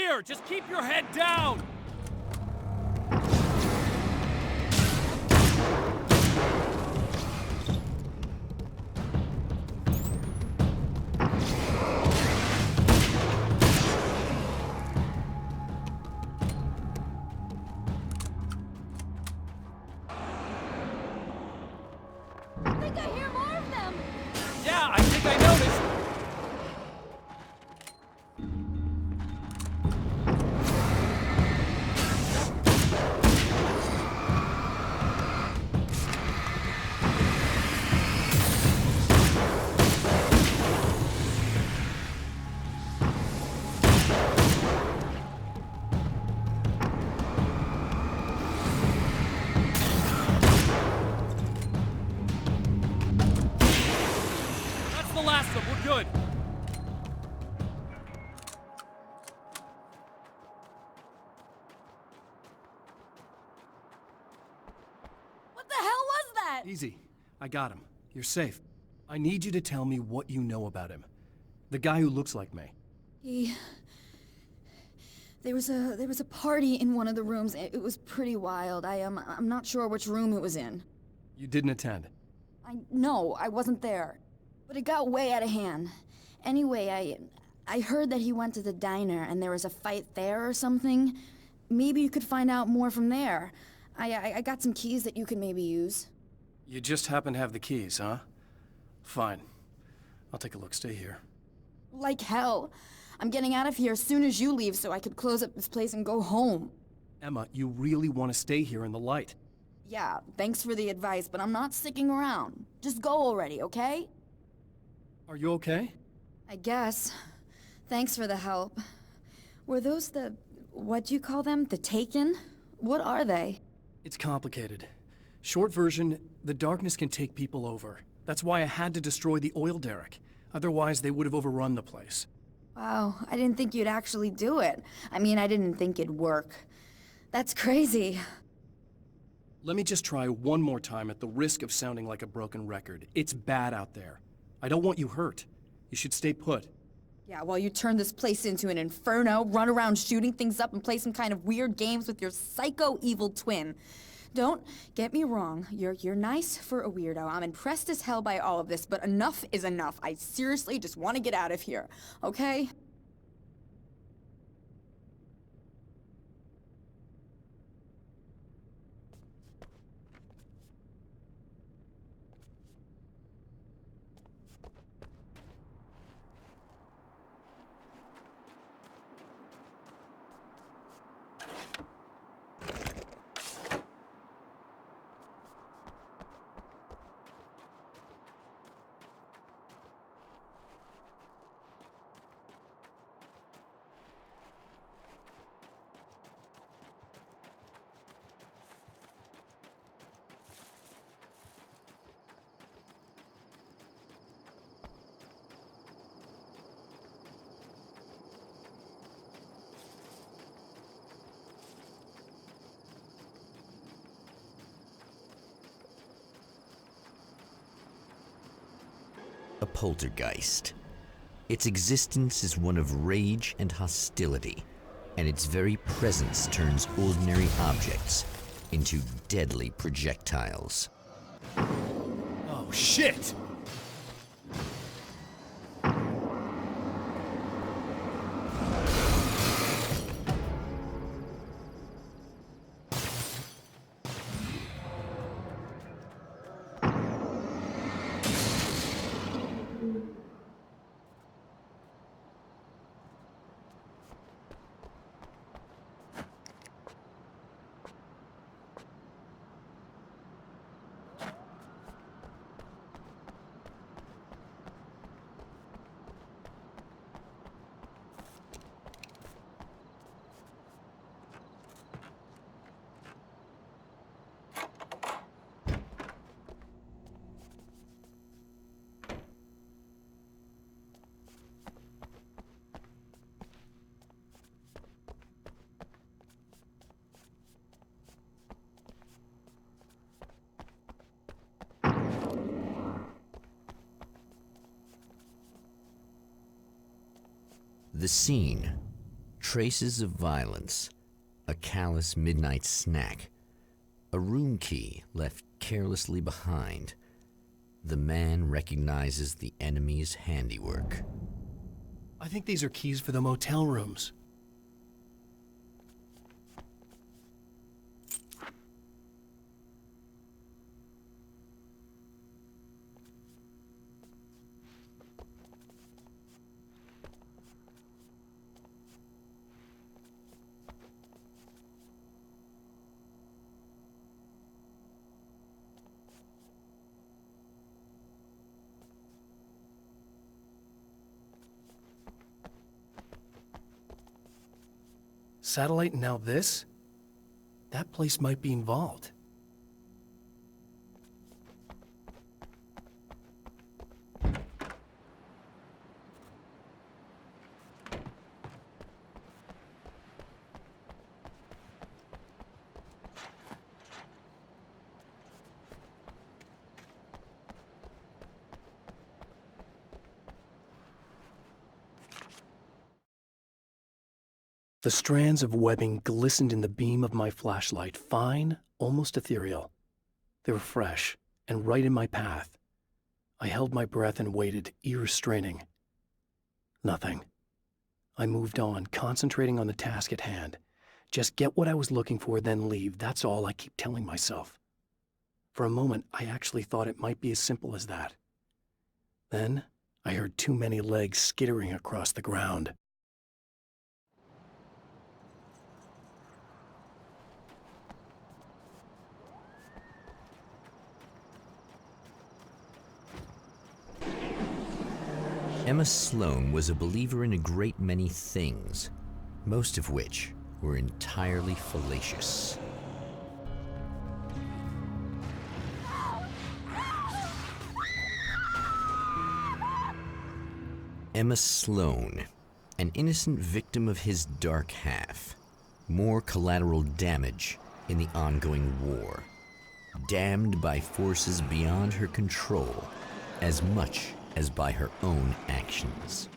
clear! Just keep your head down! I think I hear more of them! Yeah, I think I noticed! The last of them, we're good. What the hell was that? Easy. I got him. You're safe. I need you to tell me what you know about him. The guy who looks like me. There was a party in one of the rooms. It was pretty wild. I'm not sure which room it was in. You didn't attend. No, I wasn't there. But it got way out of hand. Anyway, I heard that he went to the diner and there was a fight there or something. Maybe you could find out more from there. I got some keys that you could maybe use. You just happen to have the keys, huh? Fine. I'll take a look. Stay here. Like hell. I'm getting out of here as soon as you leave so I could close up this place and go home. Emma, you really want to stay here in the light? Yeah, thanks for the advice, but I'm not sticking around. Just go already, okay? Are you okay? I guess. Thanks for the help. Were those what do you call them? The Taken? What are they? It's complicated. Short version, the darkness can take people over. That's why I had to destroy the oil derrick. Otherwise, they would have overrun the place. Wow, I didn't think you'd actually do it. I mean, I didn't think it'd work. That's crazy. Let me just try one more time at the risk of sounding like a broken record. It's bad out there. I don't want you hurt. You should stay put. Yeah, while you turn this place into an inferno, run around shooting things up and play some kind of weird games with your psycho-evil twin. Don't get me wrong, you're nice for a weirdo. I'm impressed as hell by all of this, but enough is enough. I seriously just want to get out of here, okay? A poltergeist. Its existence is one of rage and hostility, and its very presence turns ordinary objects into deadly projectiles. Oh, shit! The scene Traces of violence, a callous midnight snack, a room key left carelessly behind. The man recognizes the enemy's handiwork. I think these are keys for the motel rooms. Satellite and now this? That place might be involved. The strands of webbing glistened in the beam of my flashlight, fine, almost ethereal. They were fresh and right in my path. I held my breath and waited, ears straining. Nothing. I moved on, concentrating on the task at hand. Just get what I was looking for, then leave. That's all I keep telling myself. For a moment, I actually thought it might be as simple as that. Then, I heard too many legs skittering across the ground. Emma Sloan was a believer in a great many things, most of which were entirely fallacious. Emma Sloan, an innocent victim of his dark half. More collateral damage in the ongoing war. Damned by forces beyond her control, as much as by her own actions.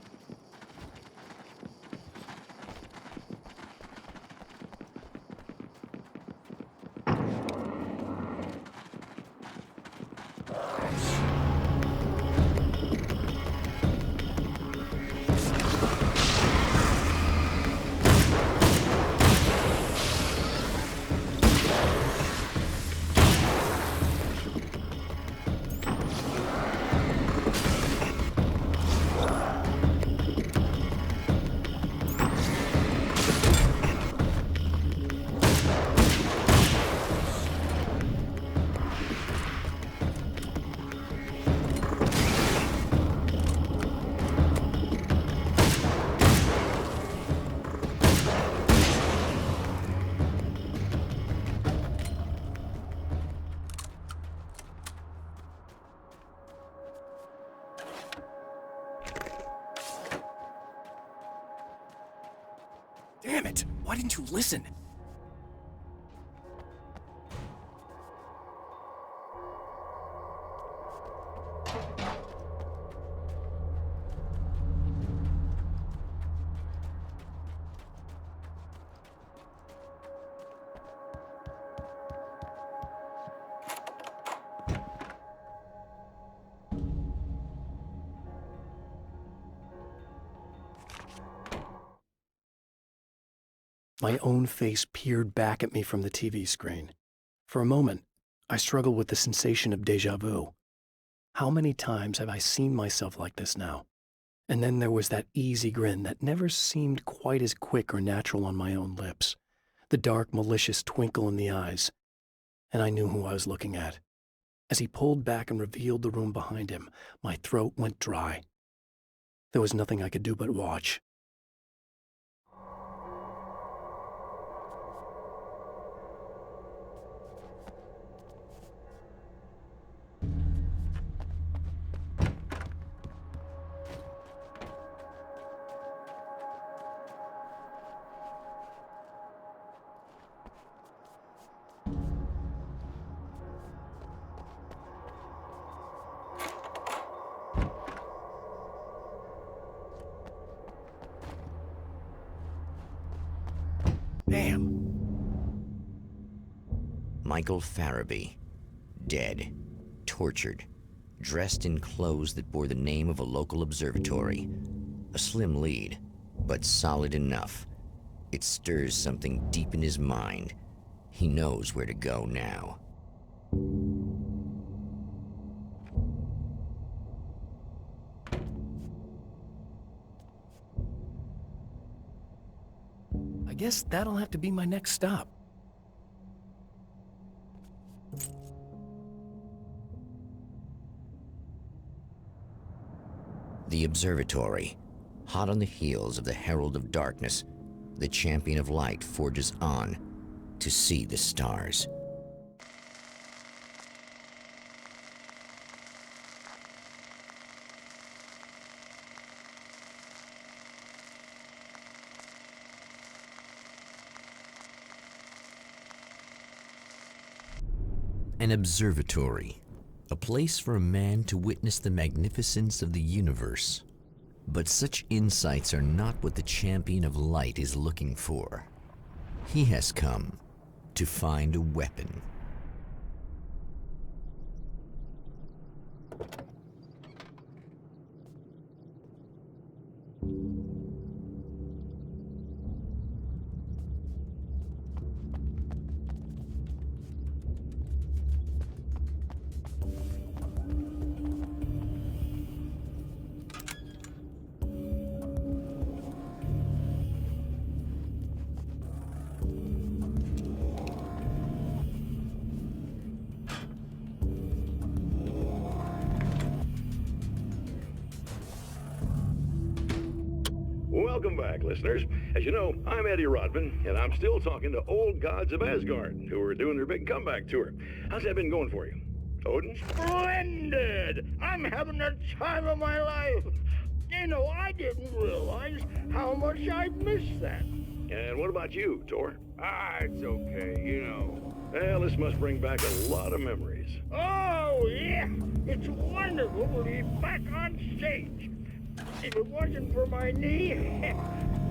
Damn it! Why didn't you listen? My own face peered back at me from the TV screen. For a moment, I struggled with the sensation of déjà vu. How many times have I seen myself like this now? And then there was that easy grin that never seemed quite as quick or natural on my own lips, the dark, malicious twinkle in the eyes. And I knew who I was looking at. As he pulled back and revealed the room behind him, my throat went dry. There was nothing I could do but watch. Michael Farabee, dead, tortured, dressed in clothes that bore the name of a local observatory. A slim lead, but solid enough. It stirs something deep in his mind. He knows where to go now. I guess that'll have to be my next stop. The Observatory. Hot on the heels of the Herald of Darkness, the Champion of Light forges on to see the stars. An observatory, a place for a man to witness the magnificence of the universe. But such insights are not what the Champion of Light is looking for. He has come to find a weapon. Welcome back, listeners. As you know, I'm Eddie Rodman, and I'm still talking to old gods of Asgard, who are doing their big comeback tour. How's that been going for you? Odin? Splendid! I'm having the time of my life. You know, I didn't realize how much I'd missed that. And what about you, Thor? It's okay, you know. Well, this must bring back a lot of memories. Oh, yeah! It's wonderful to be back on stage. If it wasn't for my knee,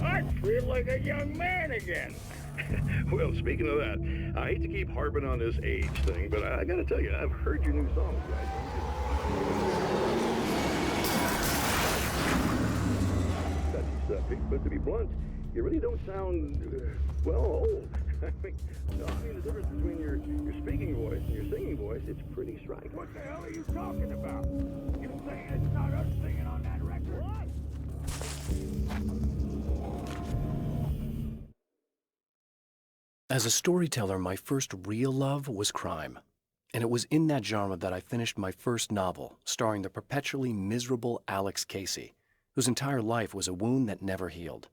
I'd feel like a young man again. Well, speaking of that, I hate to keep harping on this age thing, but I gotta tell you, I've heard your new songs, guys. Touchy subject, but to be blunt, you really don't sound, well, old. The difference between your speaking voice and your singing voice, it's pretty striking. What the hell are you talking about? You saying it's not us singing on that record? What? As a storyteller, my first real love was crime. And it was in that genre that I finished my first novel, starring the perpetually miserable Alex Casey, whose entire life was a wound that never healed.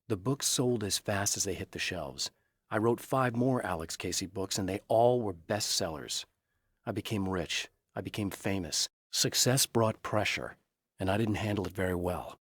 The books sold as fast as they hit the shelves. I wrote 5 more Alex Casey books, and they all were bestsellers. I became rich. I became famous. Success brought pressure, and I didn't handle it very well.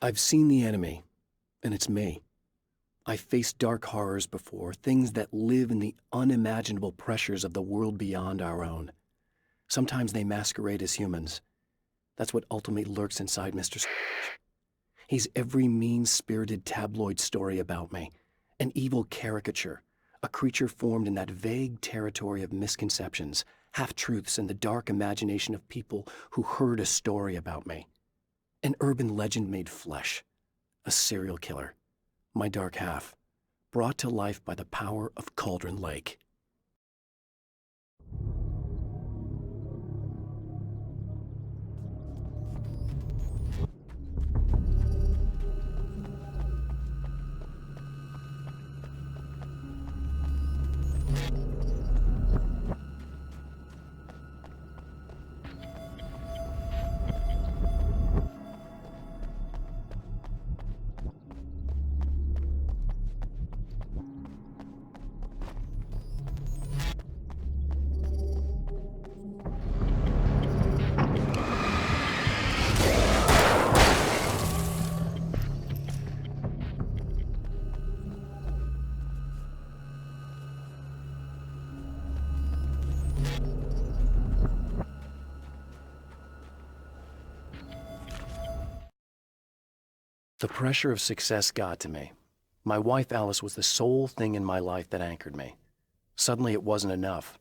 I've seen the enemy, and it's me. I've faced dark horrors before, things that live in the unimaginable pressures of the world beyond our own. Sometimes they masquerade as humans. That's what ultimately lurks inside Mr. Scrooge. He's every mean-spirited tabloid story about me, an evil caricature, a creature formed in that vague territory of misconceptions, half-truths, and the dark imagination of people who heard a story about me. An urban legend made flesh, a serial killer, my dark half, brought to life by the power of Cauldron Lake. The pressure of success got to me. My wife Alice was the sole thing in my life that anchored me. Suddenly it wasn't enough.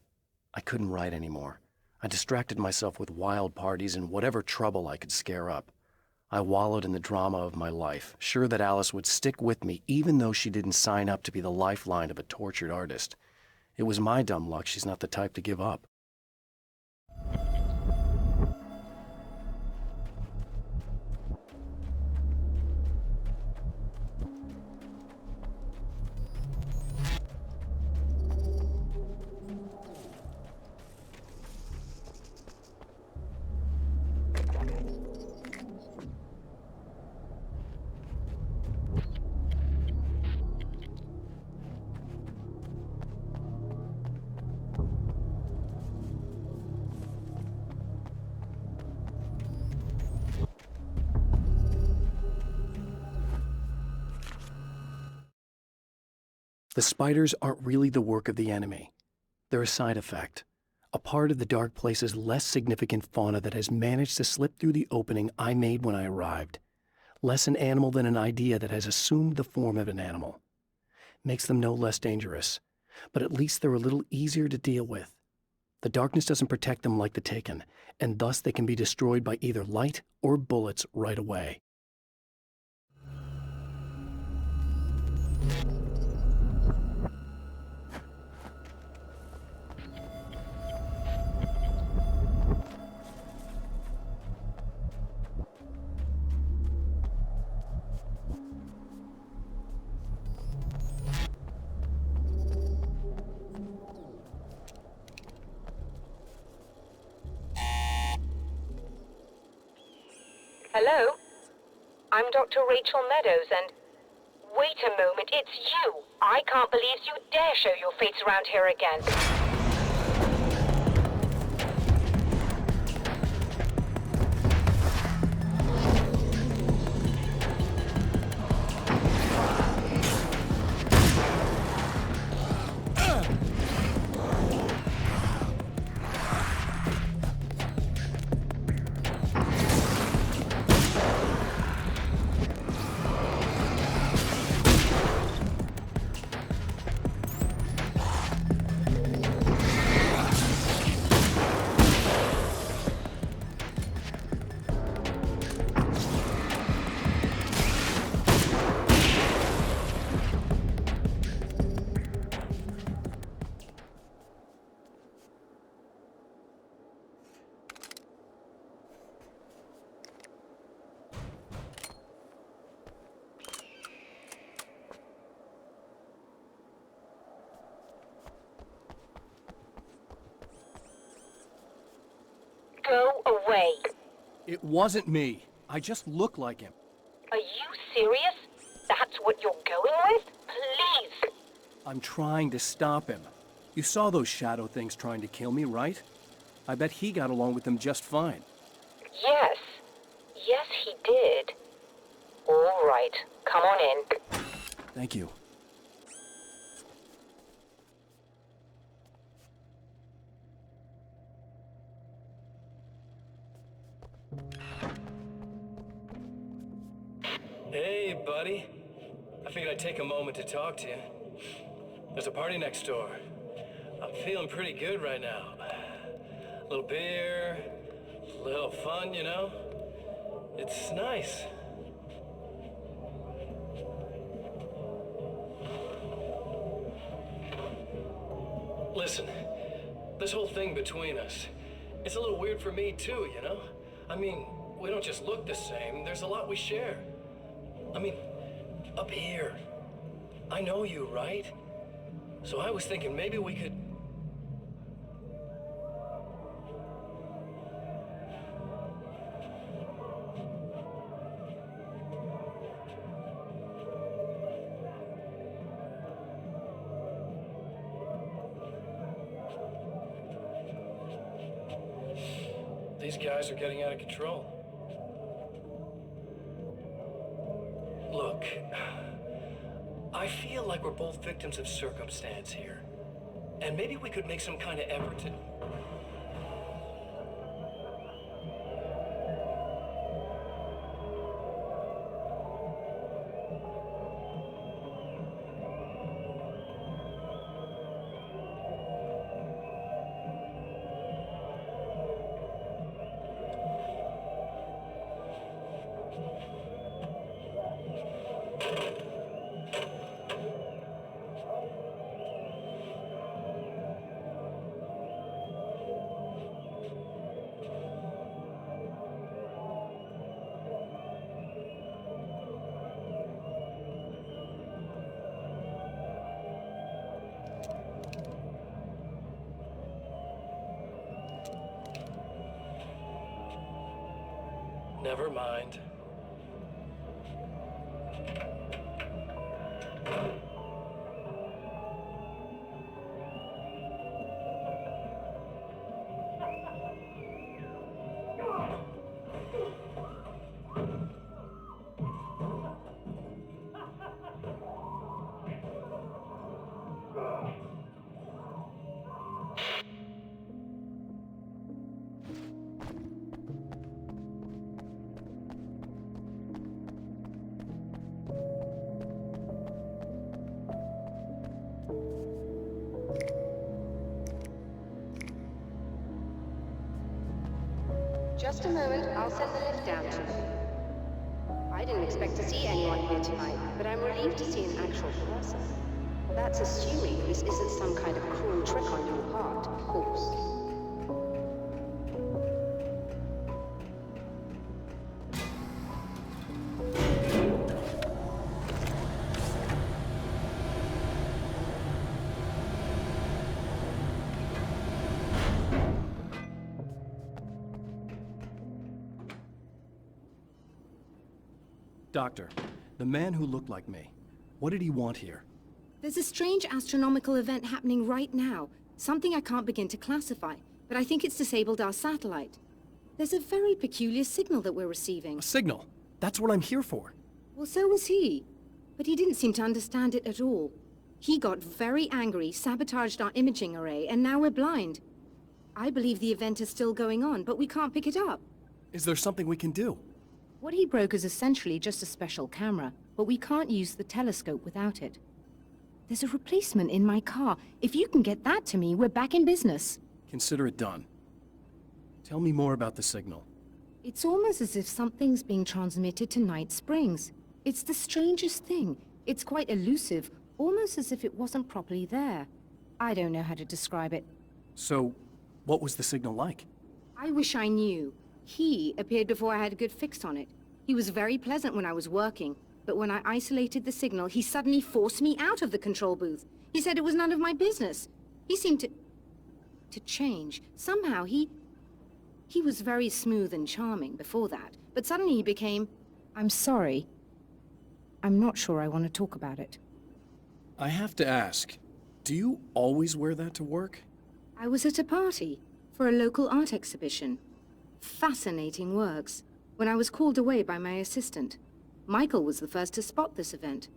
I couldn't write anymore. I distracted myself with wild parties and whatever trouble I could scare up. I wallowed in the drama of my life, sure that Alice would stick with me even though she didn't sign up to be the lifeline of a tortured artist. It was my dumb luck she's not the type to give up. The spiders aren't really the work of the enemy. They're a side effect, a part of the dark place's less significant fauna that has managed to slip through the opening I made when I arrived. Less an animal than an idea that has assumed the form of an animal. Makes them no less dangerous, but at least they're a little easier to deal with. The darkness doesn't protect them like the Taken, and thus they can be destroyed by either light or bullets right away. Hello? I'm Dr. Rachel Meadows, and... Wait a moment, it's you! I can't believe you dare show your face around here again. Go away. It wasn't me. I just look like him. Are you serious? That's what you're going with? I'm trying to stop him. You saw those shadow things trying to kill me, right? I bet he got along with them just fine. Yes. Yes, he did. All right. Come on in. Thank you. Hey, buddy. I figured I'd take a moment to talk to you. There's a party next door. I'm feeling pretty good right now. A little beer, a little fun, you know? It's nice. Listen, this whole thing between us, it's a little weird for me too, you know? I mean, we don't just look the same, there's a lot we share. I mean, up here, I know you, right? So I was thinking maybe we could... These guys are getting out of control. Look, I feel like we're both victims of circumstance here. And maybe we could make some kind of effort to... Never mind. Just a moment, I'll send the lift down to you. I didn't expect to see anyone here tonight, but I'm relieved to see an actual person. That's assuming this isn't some kind of cruel trick on your part, of course. Doctor, the man who looked like me, what did he want here? There's a strange astronomical event happening right now. Something I can't begin to classify, but I think it's disabled our satellite. There's a very peculiar signal that we're receiving. A signal? That's what I'm here for. Well, so was he. But he didn't seem to understand it at all. He got very angry, sabotaged our imaging array, and now we're blind. I believe the event is still going on, but we can't pick it up. Is there something we can do? What he broke is essentially just a special camera, but we can't use the telescope without it. There's a replacement in my car. If you can get that to me, we're back in business. Consider it done. Tell me more about the signal. It's almost as if something's being transmitted to Night Springs. It's the strangest thing. It's quite elusive, almost as if it wasn't properly there. I don't know how to describe it. So, what was the signal like? I wish I knew. He appeared before I had a good fix on it. He was very pleasant when I was working, but when I isolated the signal, he suddenly forced me out of the control booth. He said it was none of my business. He seemed to change. Somehow he was very smooth and charming before that, but suddenly he became... I'm sorry. I'm not sure I want to talk about it. I have to ask, do you always wear that to work? I was at a party for a local art exhibition. Fascinating works. When I was called away by my assistant. Michael was the first to spot this event.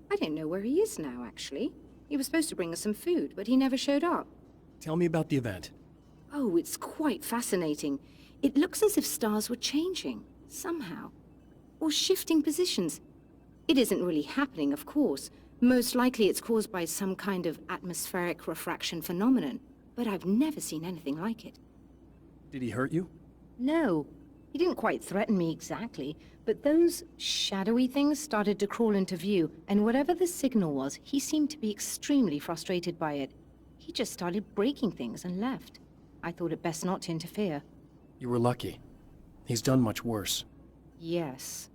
I don't know where he is now, actually. He was supposed to bring us some food, but he never showed up. Tell me about the event. Oh, it's quite fascinating. It looks as if stars were changing, somehow. Or shifting positions. It isn't really happening, of course. Most likely it's caused by some kind of atmospheric refraction phenomenon. But I've never seen anything like it. Did he hurt you? No. He didn't quite threaten me exactly, but those shadowy things started to crawl into view, and whatever the signal was, he seemed to be extremely frustrated by it. He just started breaking things and left. I thought it best not to interfere. You were lucky. He's done much worse. Yes.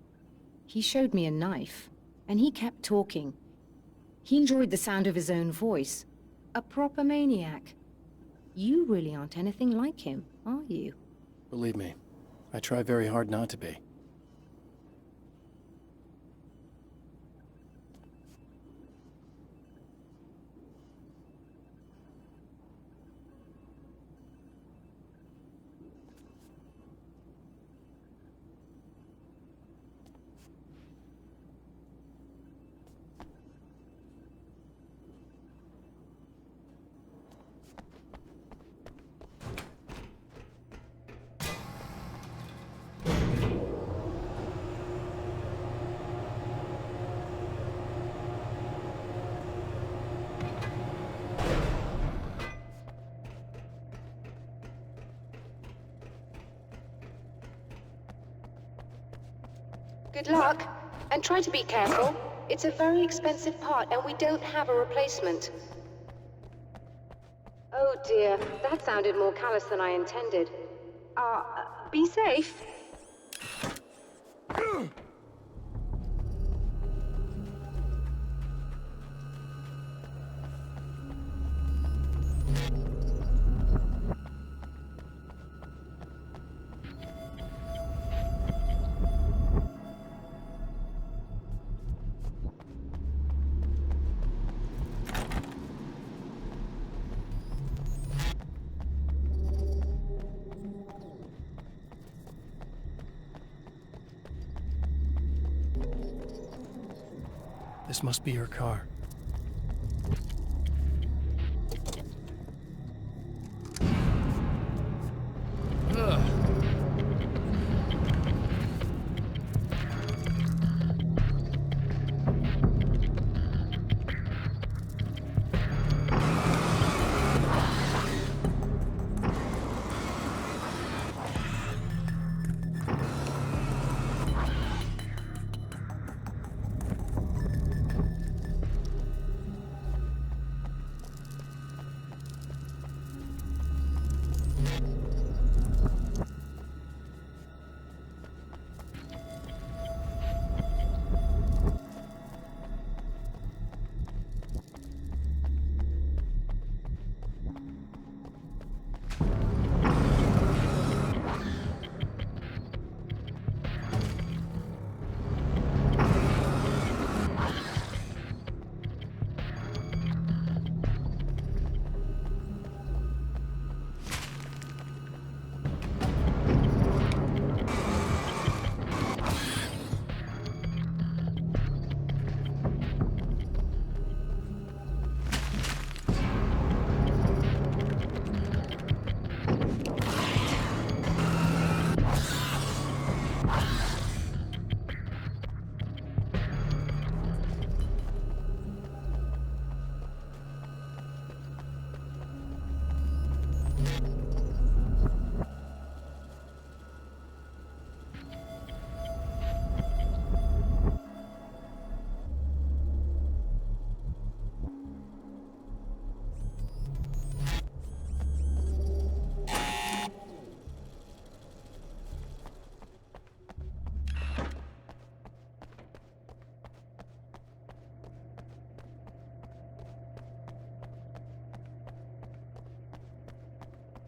He showed me a knife, and he kept talking. He enjoyed the sound of his own voice. A proper maniac. You really aren't anything like him, are you? Believe me, I try very hard not to be. Good luck, and try to be careful. It's a very expensive part, and we don't have a replacement. Oh dear, that sounded more callous than I intended. Be safe. This must be her car.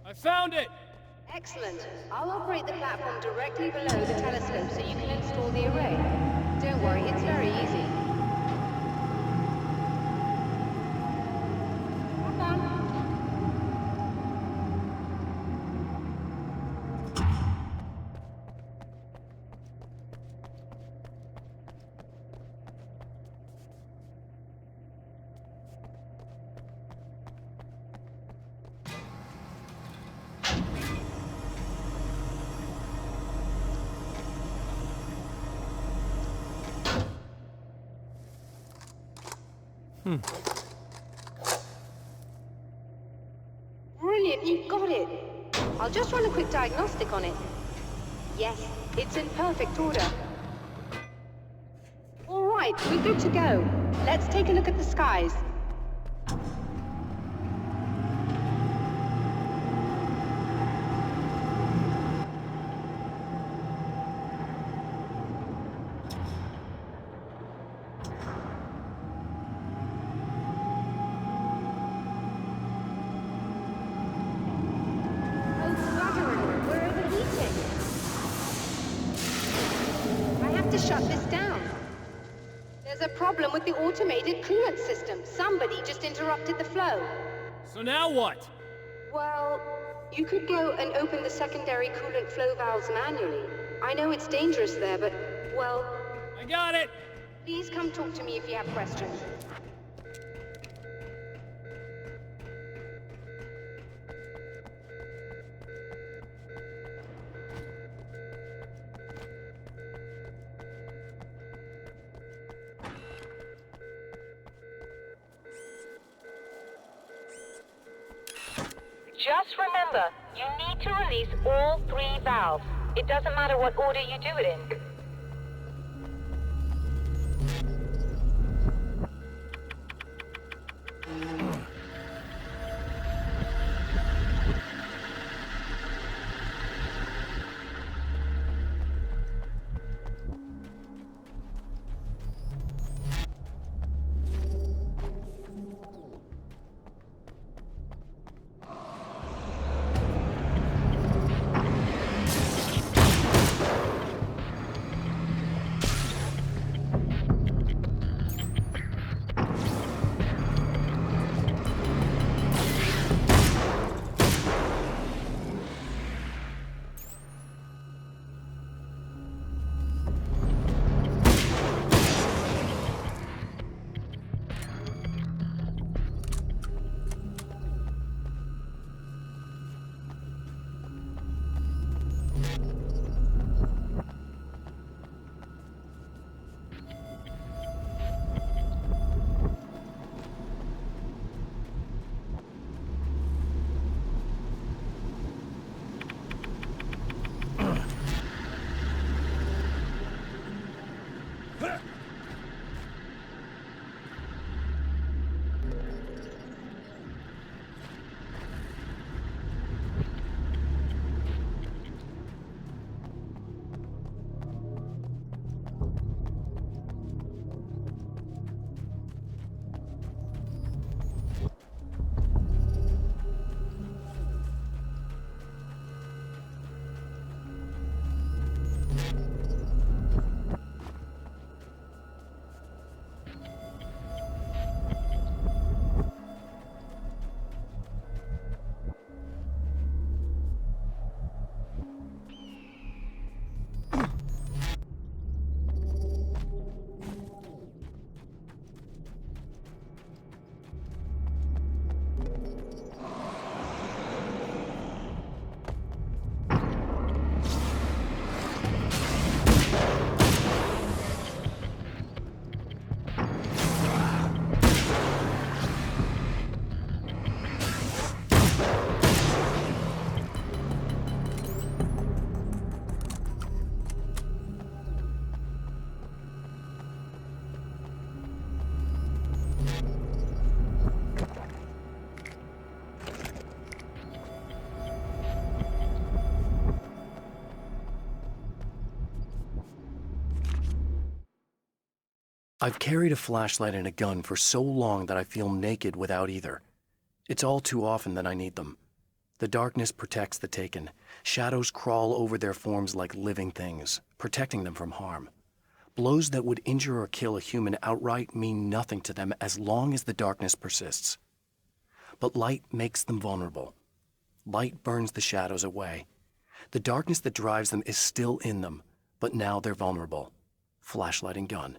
I found it! Excellent. I'll operate the platform directly below the telescope so you can install the array. Don't worry, it's very easy. Brilliant, you've got it. I'll just run a quick diagnostic on it. Yes, it's in perfect order. All right, we're good to go. Let's take a look at the skies. Shut this down. There's a problem with the automated coolant system. Somebody just interrupted the flow. So now what? Well, you could go and open the secondary coolant flow valves manually. I know it's dangerous there, but, well... I got it! Please come talk to me if you have questions. Just remember, you need to release all 3 valves. It doesn't matter what order you do it in. I've carried a flashlight and a gun for so long that I feel naked without either. It's all too often that I need them. The darkness protects the taken. Shadows crawl over their forms like living things, protecting them from harm. Blows that would injure or kill a human outright mean nothing to them as long as the darkness persists. But light makes them vulnerable. Light burns the shadows away. The darkness that drives them is still in them, but now they're vulnerable. Flashlight and gun.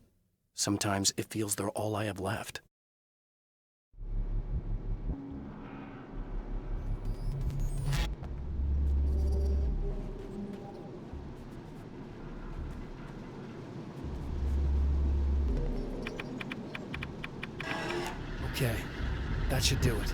Sometimes it feels they're all I have left. Okay, that should do it.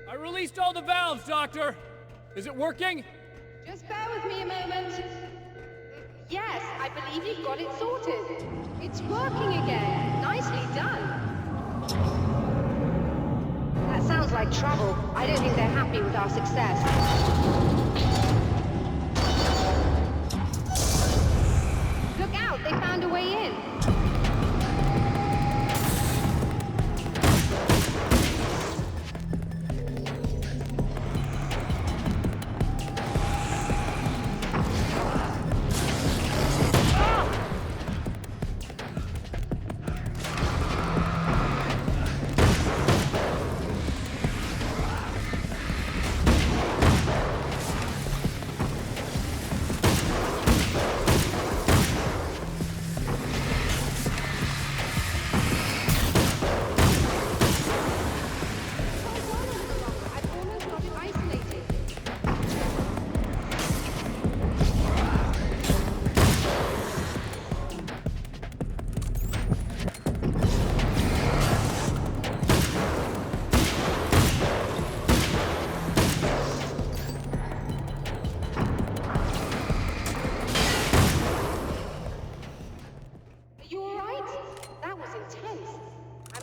I released all the valves, Doctor! Is it working? Just bear with me a moment. Yes, I believe you've got it sorted. It's working again. Nicely done. That sounds like trouble. I don't think they're happy with our success. Look out! They found a way in.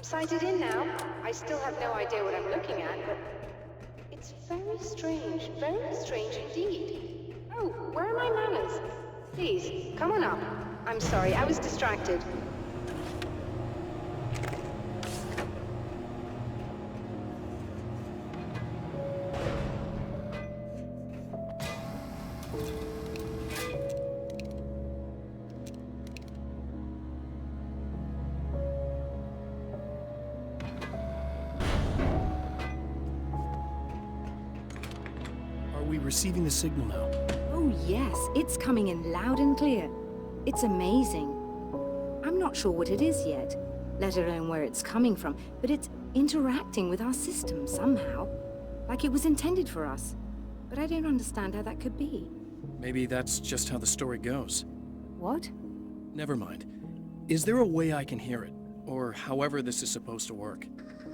Sighted in now. I still have no idea what I'm looking at, but it's very strange indeed. Oh, where are my manners? Please, come on up. I'm sorry, I was distracted. Receiving the signal now. Oh yes, it's coming in loud and clear. It's amazing. I'm not sure what it is yet, let alone where it's coming from, but it's interacting with our system somehow, like it was intended for us. But I don't understand how that could be. Maybe that's just how the story goes. What? Never mind. Is there a way I can hear it? Or however this is supposed to work?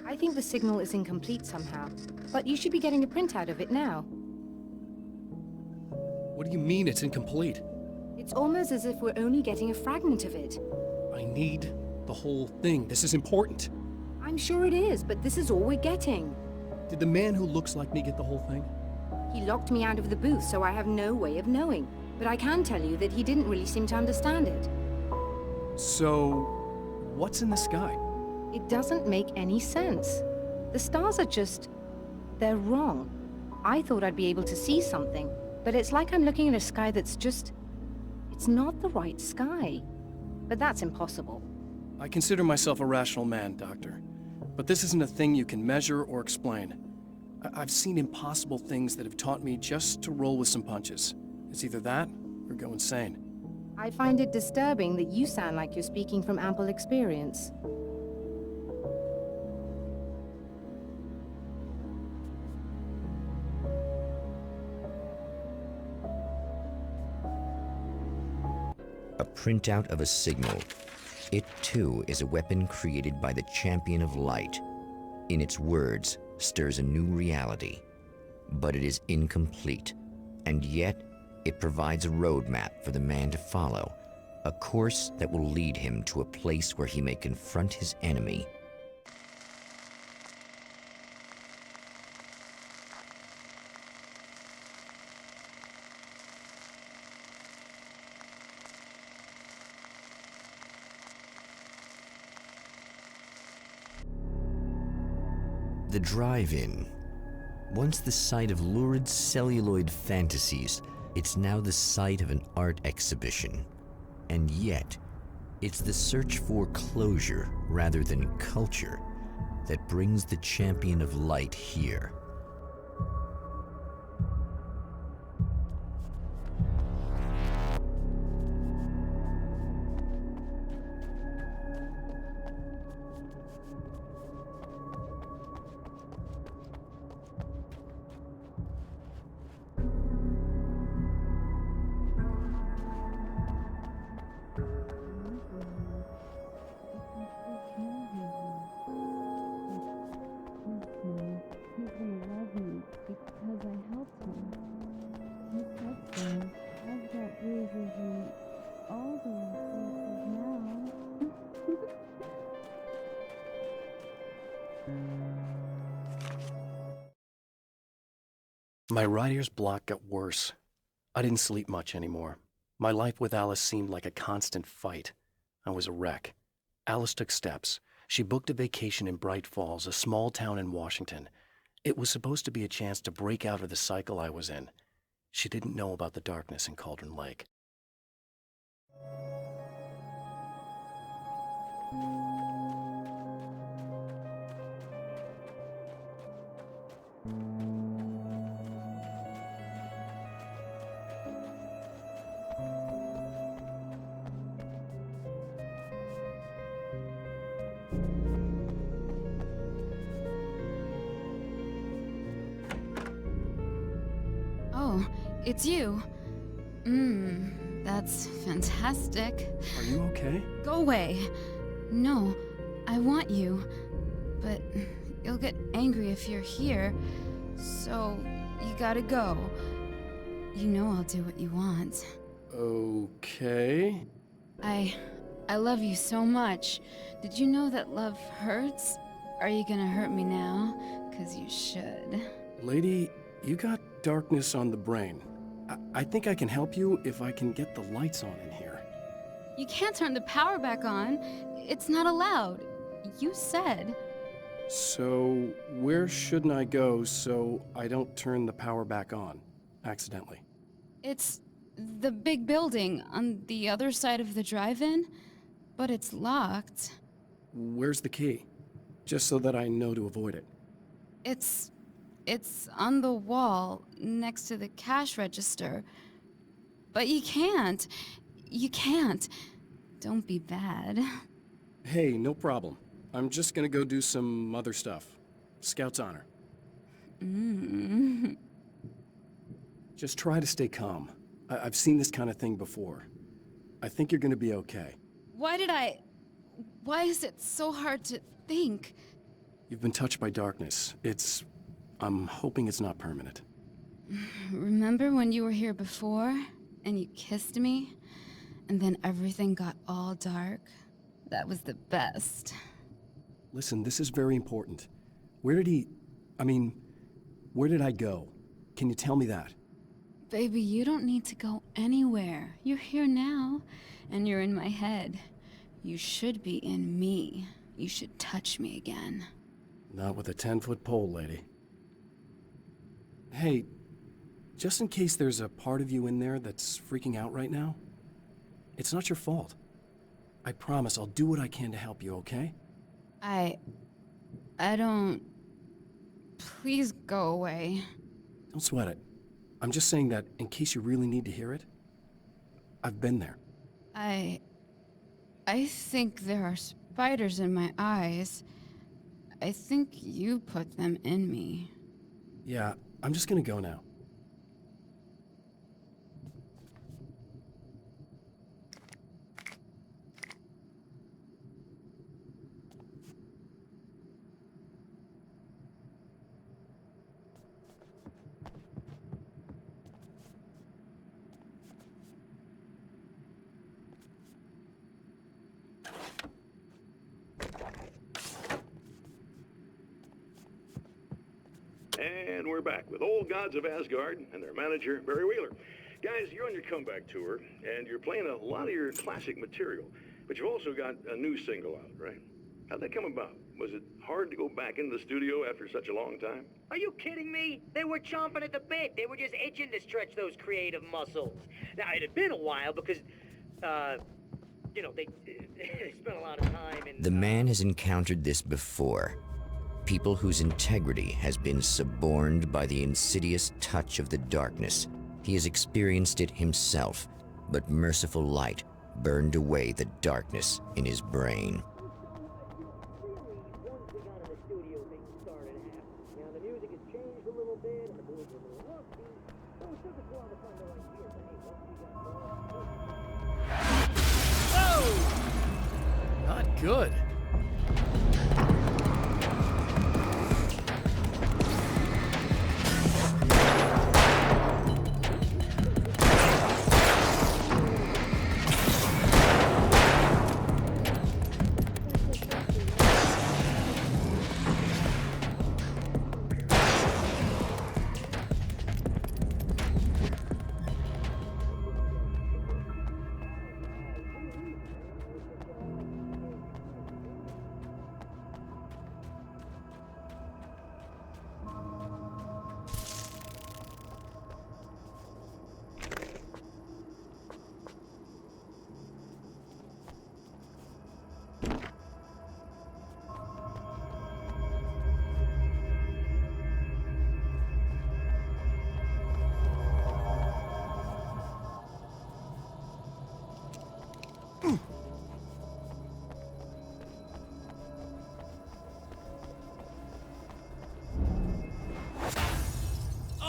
I think the signal is incomplete somehow, but you should be getting a printout of it now. What do you mean it's incomplete? It's almost as if we're only getting a fragment of it. I need The whole thing. This is important. I'm sure it is, but this is all we're getting. Did the man who looks like me get the whole thing? He locked me out of the booth, so I have no way of knowing. But I can tell you that he didn't really seem to understand it. So, what's in the sky? It doesn't make any sense. The stars are just... they're wrong. I thought I'd be able to see something, but it's like I'm looking at a sky that's just... it's not the right sky. But that's impossible. I consider myself a rational man, Doctor. But this isn't a thing you can measure or explain. I've seen impossible things that have taught me just to roll with some punches. It's either that, or go insane. I find it disturbing that you sound like you're speaking from ample experience. A printout of a signal. It too is a weapon created by the Champion of Light. In its words, stirs a new reality. But it is incomplete, and yet it provides a roadmap for the man to follow, a course that will lead him to a place where he may confront his enemy. The drive-in. Once the site of lurid celluloid fantasies, it's now the site of an art exhibition. And yet, it's the search for closure rather than culture that brings the Champion of Light here. My writer's block got worse. I didn't sleep much anymore. My life with Alice seemed like a constant fight. I was a wreck. Alice took steps. She booked a vacation in Bright Falls, a small town in Washington. It was supposed to be a chance to break out of the cycle I was in. She didn't know about the darkness in Cauldron Lake. Oh, it's you. That's fantastic. Are you okay? Go away. No, I want you. But you'll get angry if you're here. So, you gotta go. You know I'll do what you want. Okay. I love you so much. Did you know that love hurts? Are you gonna hurt me now? 'Cause you should. Lady, you got darkness on the brain. I think I can help you if I can get the lights on in here. You can't turn the power back on. It's not allowed. You said. So, where shouldn't I go so I don't turn the power back on accidentally? It's the big building on the other side of the drive-in, but it's locked. Where's the key? Just so that I know to avoid it. It's on the wall next to the cash register. But you can't. You can't. Don't be bad. Hey, no problem. I'm just gonna go do some other stuff. Scout's honor. Just try to stay calm. I've seen this kind of thing before. I think you're gonna be okay. Why is it so hard to think? You've been touched by darkness. I'm hoping it's not permanent. Remember when you were here before, and you kissed me? And then everything got all dark? That was the best. Listen, this is very important. Where did I go? Can you tell me that? Baby, you don't need to go anywhere. You're here now, and you're in my head. You should be in me. You should touch me again. Not with a 10-foot pole, lady. Hey, just in case there's a part of you in there that's freaking out right now, it's not your fault. I promise I'll do what I can to help you, okay? I don't... Please go away. Don't sweat it. I'm just saying that in case you really need to hear it, I've been there. I think there are spiders in my eyes. I think you put them in me. Yeah, I'm just gonna go now. And we're back with Old Gods of Asgard and their manager, Barry Wheeler. Guys, you're on your comeback tour, and you're playing a lot of your classic material, but you've also got a new single out, right? How'd that come about? Was it hard to go back into the studio after such a long time? Are you kidding me? They were chomping at the bit. They were just itching to stretch those creative muscles. Now, it had been a while because, they spent a lot of time in... The man has encountered this before. People whose integrity has been suborned by the insidious touch of the darkness. He has experienced it himself, but merciful light burned away the darkness in his brain. Not good.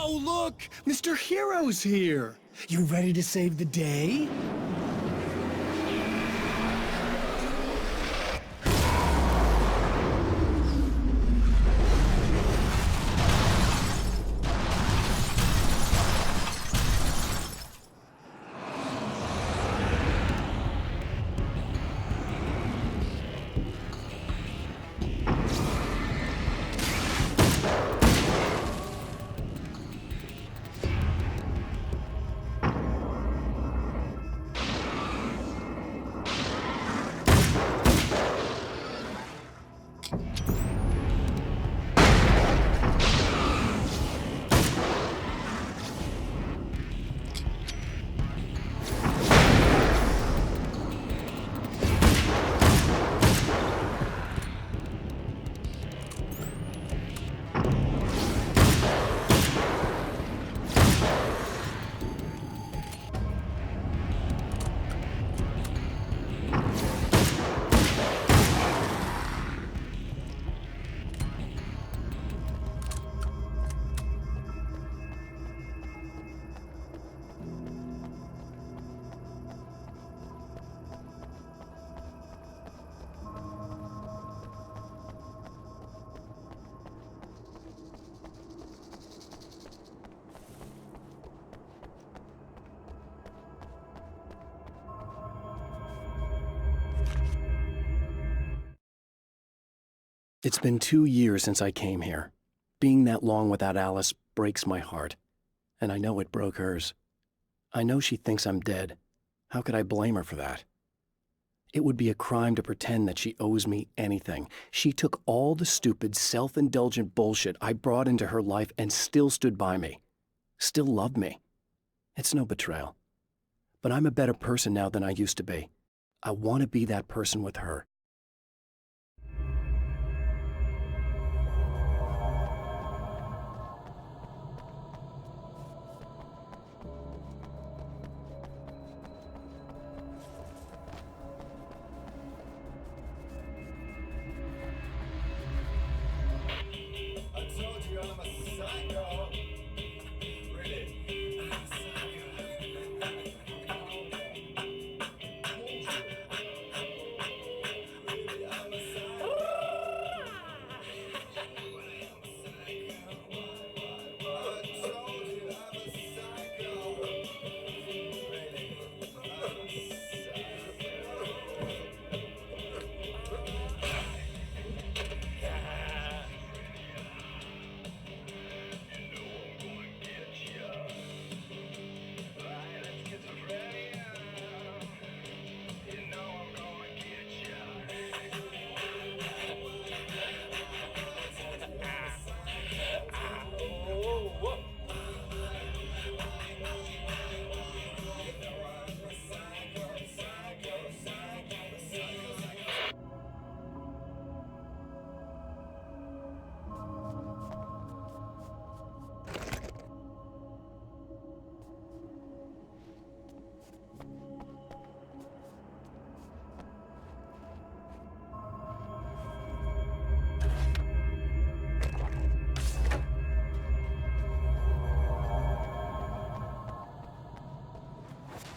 Oh, look! Mr. Hero's here! You ready to save the day? It's been 2 years since I came here. Being that long without Alice breaks my heart, and I know it broke hers. I know she thinks I'm dead. How could I blame her for that? It would be a crime to pretend that she owes me anything. She took all the stupid, self-indulgent bullshit I brought into her life and still stood by me. Still loved me. It's no betrayal. But I'm a better person now than I used to be. I want to be that person with her.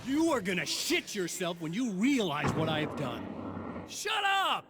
You are gonna shit yourself when you realize what I have done. Shut up!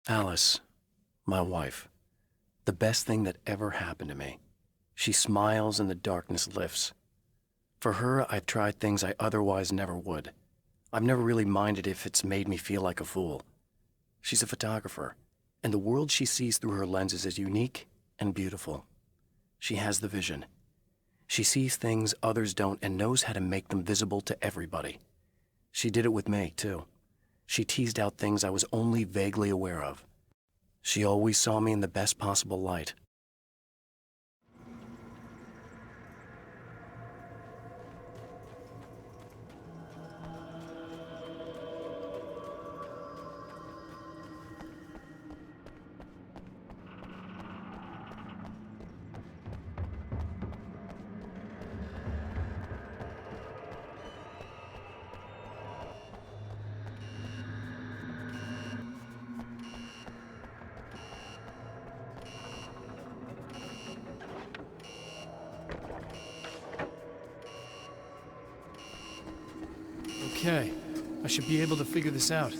Alice, my wife. The best thing that ever happened to me. She smiles and the darkness lifts. For her, I've tried things I otherwise never would. I've never really minded if it's made me feel like a fool. She's a photographer, and the world she sees through her lenses is unique and beautiful. She has the vision. She sees things others don't and knows how to make them visible to everybody. She did it with me, too. She teased out things I was only vaguely aware of. She always saw me in the best possible light. Okay, I should be able to figure this out.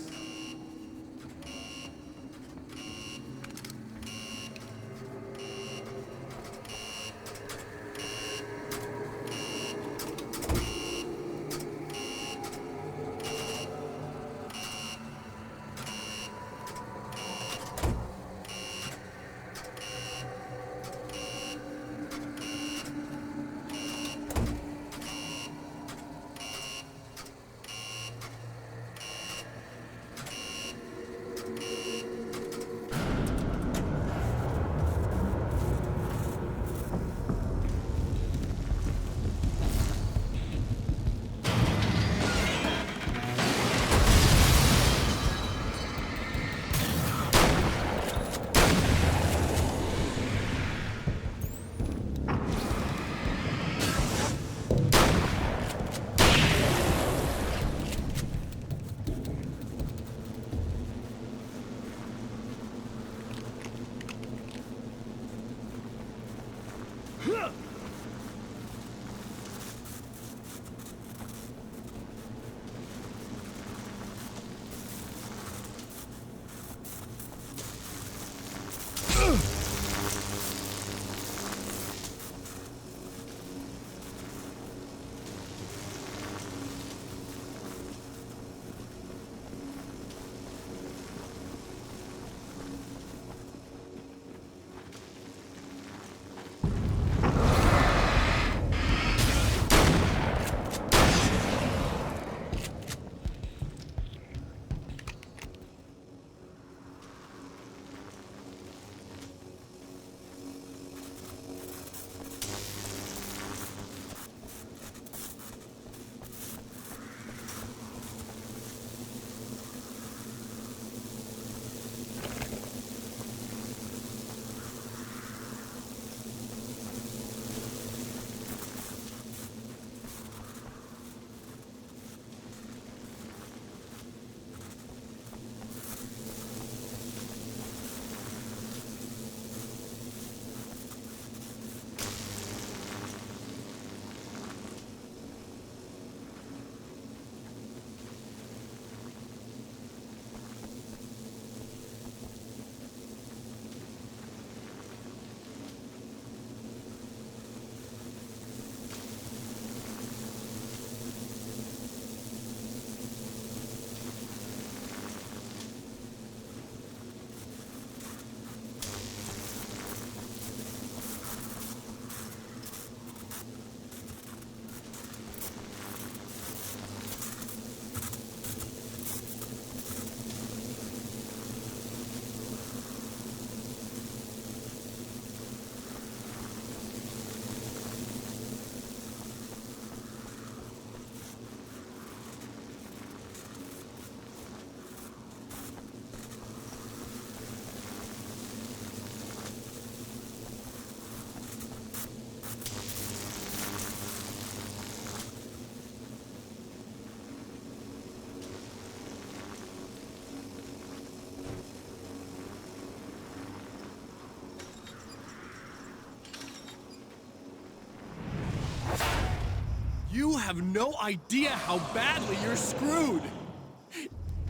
You have no idea how badly you're screwed!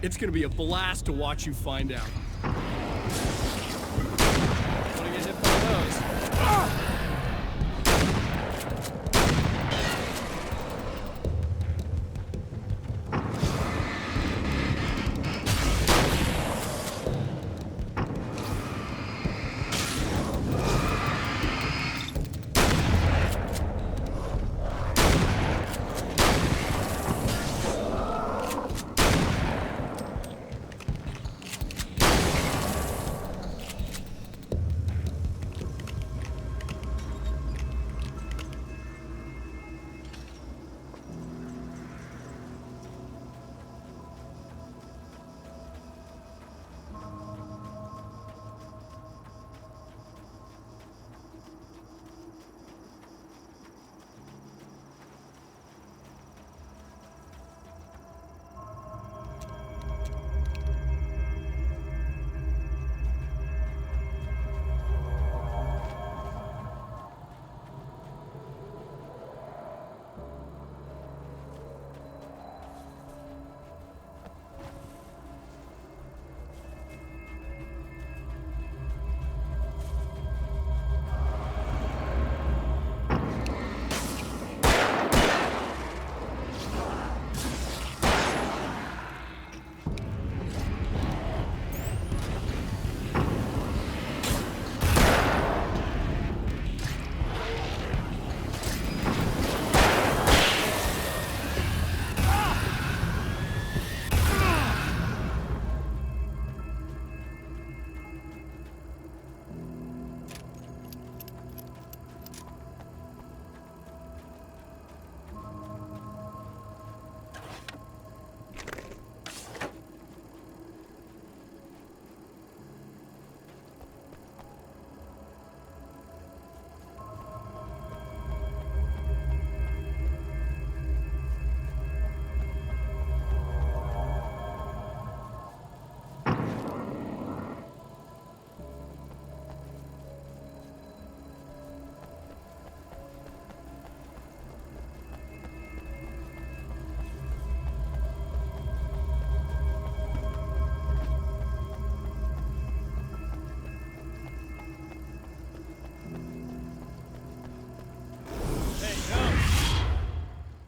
It's gonna be a blast to watch you find out. Wanna get hit by those?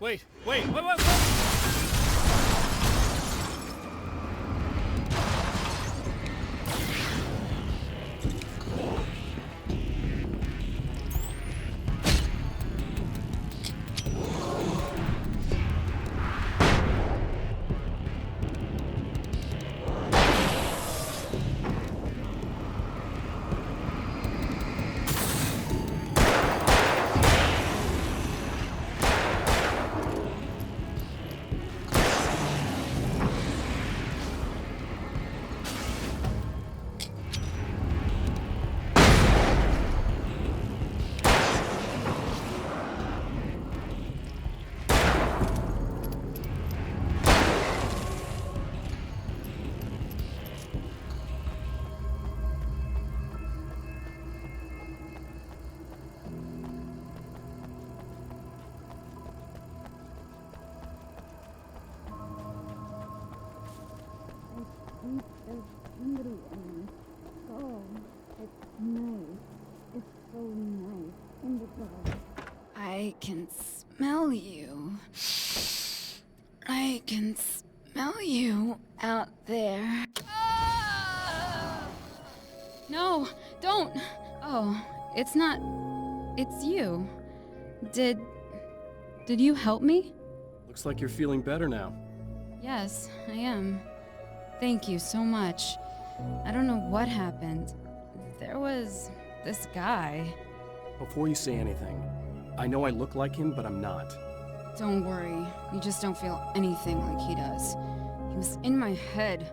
Wait, wait, wait, wait, wait! I can smell you. I can smell you out there. No, don't! Oh, it's not... It's you. Did you help me? Looks like you're feeling better now. Yes, I am. Thank you so much. I don't know what happened. There was this guy. Before you say anything, I know I look like him, but I'm not. Don't worry. You just don't feel anything like he does. He was in my head.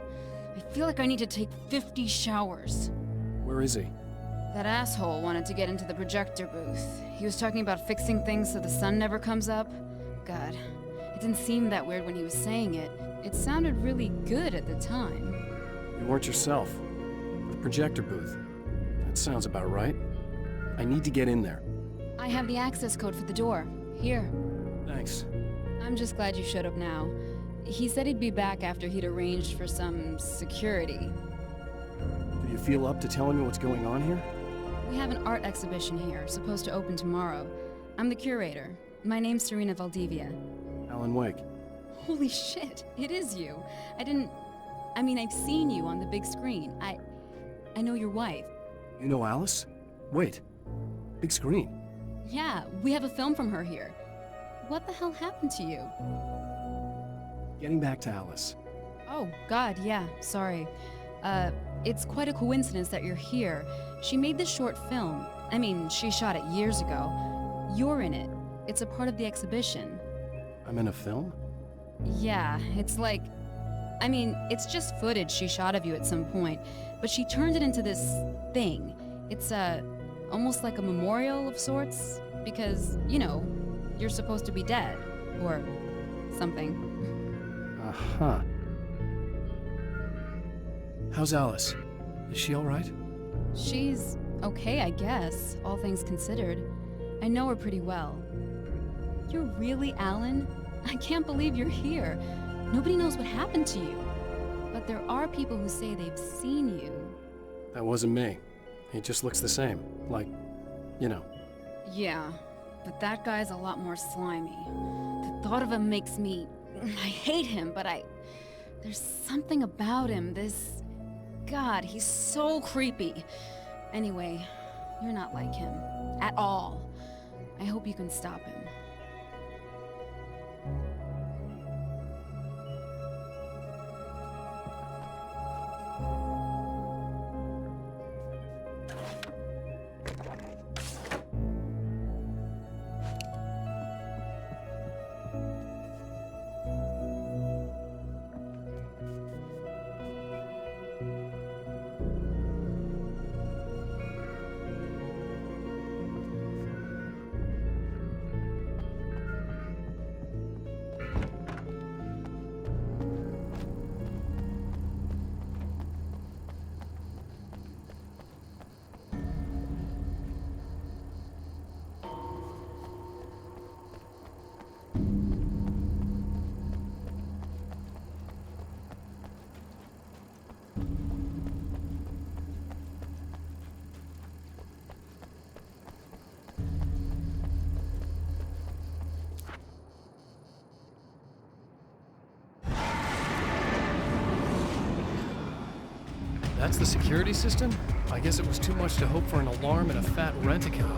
I feel like I need to take 50 showers. Where is he? That asshole wanted to get into the projector booth. He was talking about fixing things so the sun never comes up. God, it didn't seem that weird when he was saying it. It sounded really good at the time. You weren't yourself. The projector booth. That sounds about right. I need to get in there. I have the access code for the door. Here. Thanks. I'm just glad you showed up now. He said he'd be back after he'd arranged for some security. Do you feel up to telling me what's going on here? We have an art exhibition here, supposed to open tomorrow. I'm the curator. My name's Serena Valdivia. Alan Wake. Holy shit, it is you. I've seen you on the big screen. I know your wife. You know Alice? Wait. Big screen. Yeah, we have a film from her here. What the hell happened to you? Getting back to Alice. Oh, God, yeah, sorry. It's quite a coincidence that you're here. She made this short film. She shot it years ago. You're in it. It's a part of the exhibition. I'm in a film? Yeah, it's just footage she shot of you at some point, but she turned it into this thing. It's, almost like a memorial of sorts, because, you're supposed to be dead, or something. Uh-huh. How's Alice? Is she alright? She's okay, I guess, all things considered. I know her pretty well. You're really Alan? I can't believe you're here. Nobody knows what happened to you. But there are people who say they've seen you. That wasn't me. He just looks the same. Like, Yeah, but that guy's a lot more slimy. The thought of him makes me... I hate him, but there's something about him, God, he's so creepy. Anyway, you're not like him. At all. I hope you can stop him. That's the security system? I guess it was too much to hope for an alarm and a fat rent-a-car.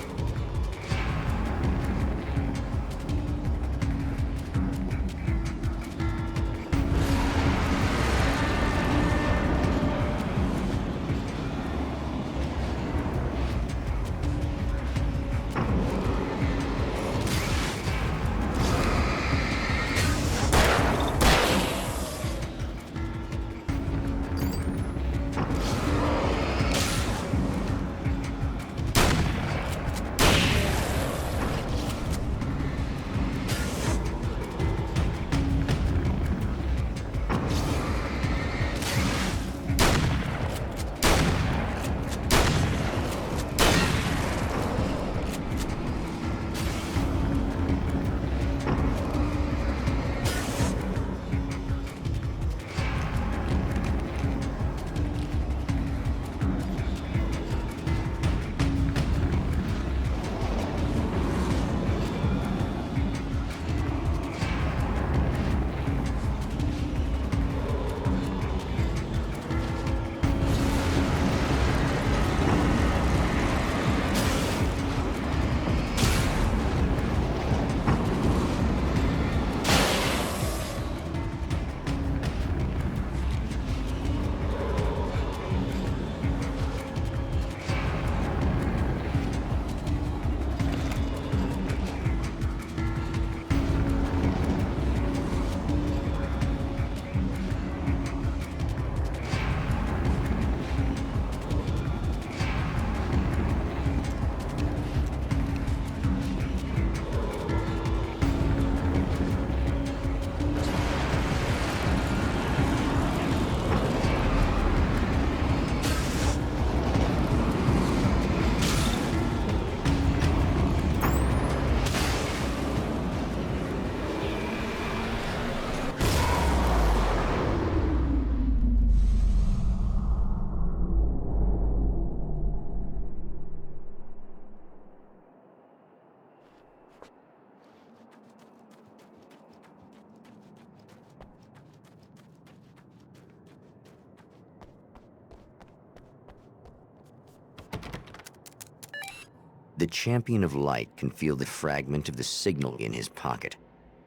The Champion of Light can feel the fragment of the signal in his pocket,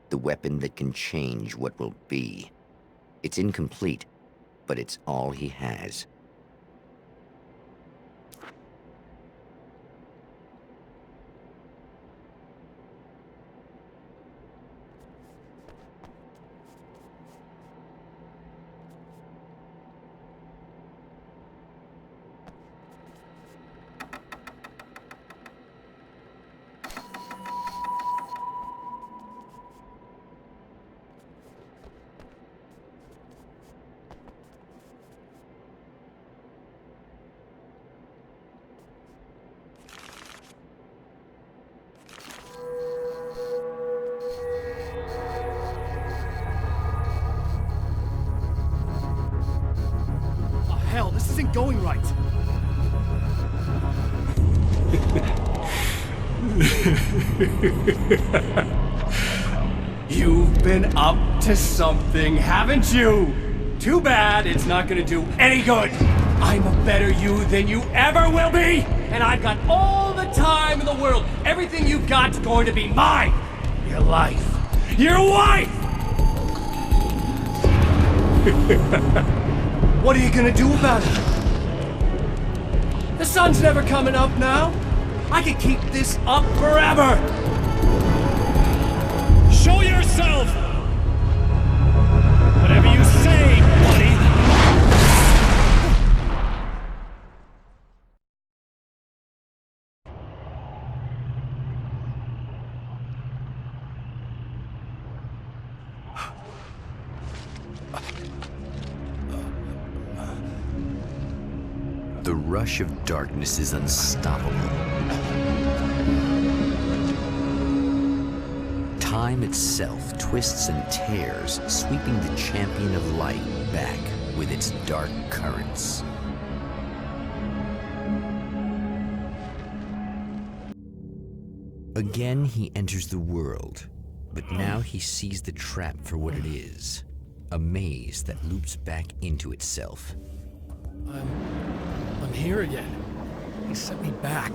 the weapon that can change what will be. It's incomplete, but it's all he has. Hell, this isn't going right. You've been up to something, haven't you? Too bad it's not gonna do any good. I'm a better you than you ever will be, and I've got all the time in the world. Everything you've got's going to be mine. Your life. Your wife! What are you gonna do about it? The sun's never coming up now. I can keep this up forever. Show yourself! Whatever you say, buddy. The rush of darkness is unstoppable. Time itself twists and tears, sweeping the Champion of Light back with its dark currents. Again, he enters the world, but now he sees the trap for what it is, a maze that loops back into itself. I'm here again. He sent me back.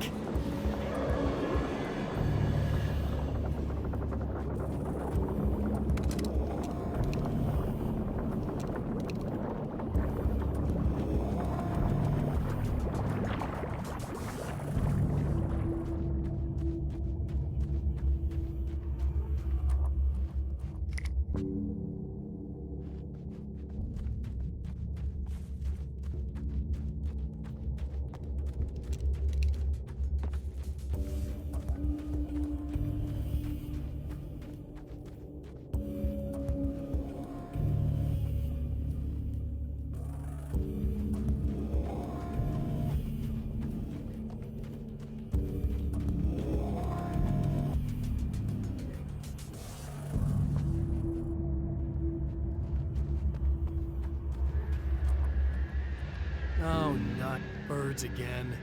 Oh, not birds again.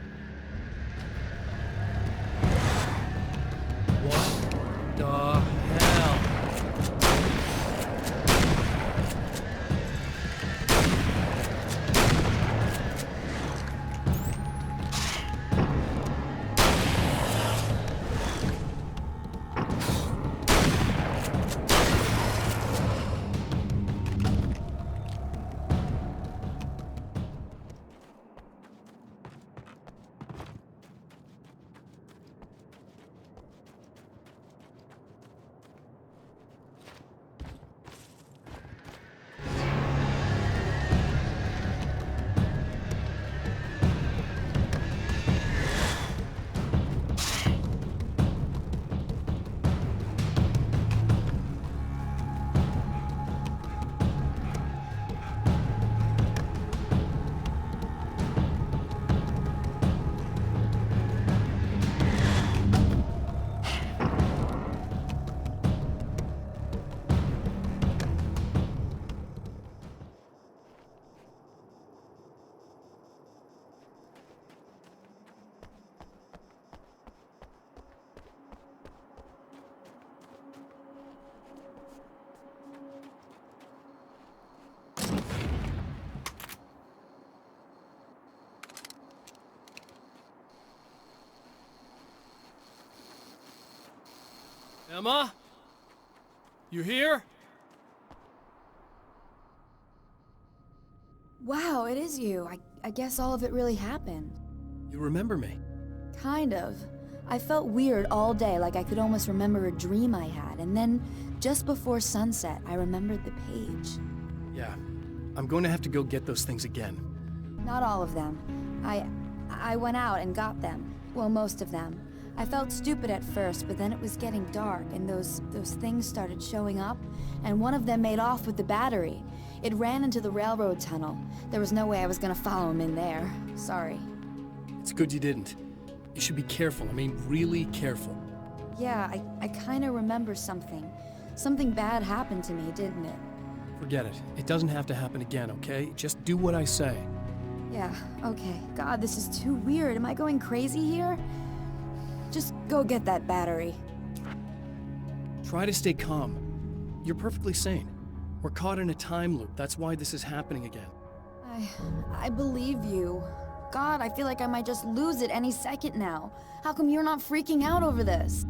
What the hell? Emma? You here? Wow, it is you. I guess all of it really happened. You remember me? Kind of. I felt weird all day, like I could almost remember a dream I had, and then, just before sunset, I remembered the page. Yeah. I'm going to have to go get those things again. Not all of them. I went out and got them. Well, most of them. I felt stupid at first, but then it was getting dark, and those things started showing up, and one of them made off with the battery. It ran into the railroad tunnel. There was no way I was gonna follow him in there. Sorry. It's good you didn't. You should be careful. I mean, really careful. Yeah, I kinda remember something. Something bad happened to me, didn't it? Forget it. It doesn't have to happen again, okay? Just do what I say. Yeah, okay. God, this is too weird. Am I going crazy here? Just go get that battery. Try to stay calm. You're perfectly sane. We're caught in a time loop. That's why this is happening again. I believe you. God, I feel like I might just lose it any second now. How come you're not freaking out over this?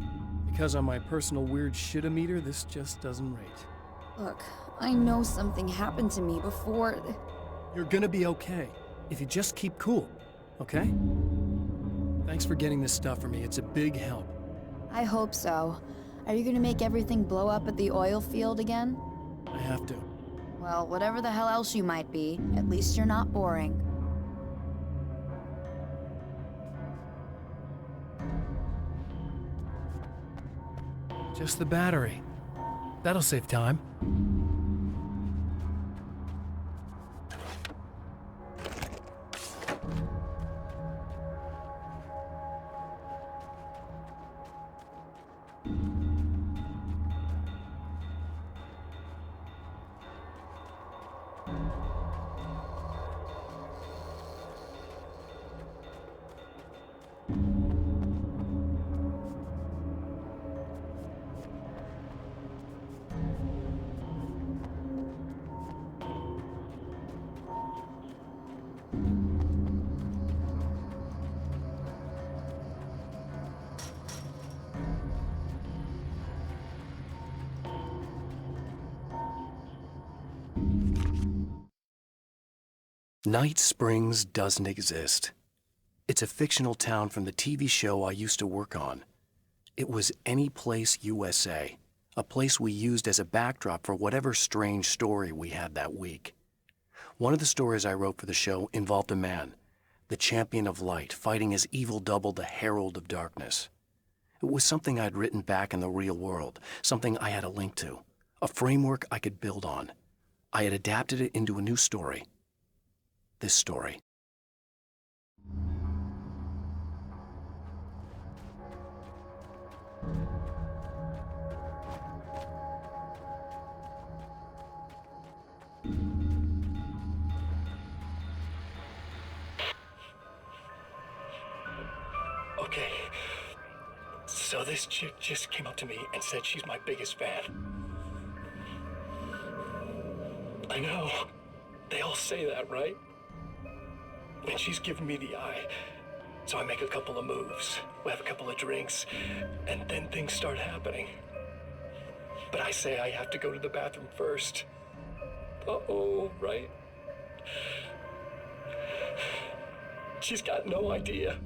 Because on my personal weird shit-o-meter, this just doesn't rate. Look, I know something happened to me before... You're gonna be okay, if you just keep cool, okay? Thanks for getting this stuff for me. It's a big help. I hope so. Are you gonna make everything blow up at the oil field again? I have to. Well, whatever the hell else you might be, at least you're not boring. Just the battery. That'll save time. Night Springs doesn't exist. It's a fictional town from the TV show I used to work on. It was Any Place USA, a place we used as a backdrop for whatever strange story we had that week. One of the stories I wrote for the show involved a man, the champion of light, fighting his evil double, the Herald of Darkness. It was something I'd written back in the real world, something I had a link to, a framework I could build on. I had adapted it into a new story. This story. Okay, so this chick just came up to me and said she's my biggest fan. I know, they all say that, right? And she's giving me the eye, so I make a couple of moves, we have a couple of drinks, and then things start happening. But I say I have to go to the bathroom first. Uh-oh, right? She's got no idea.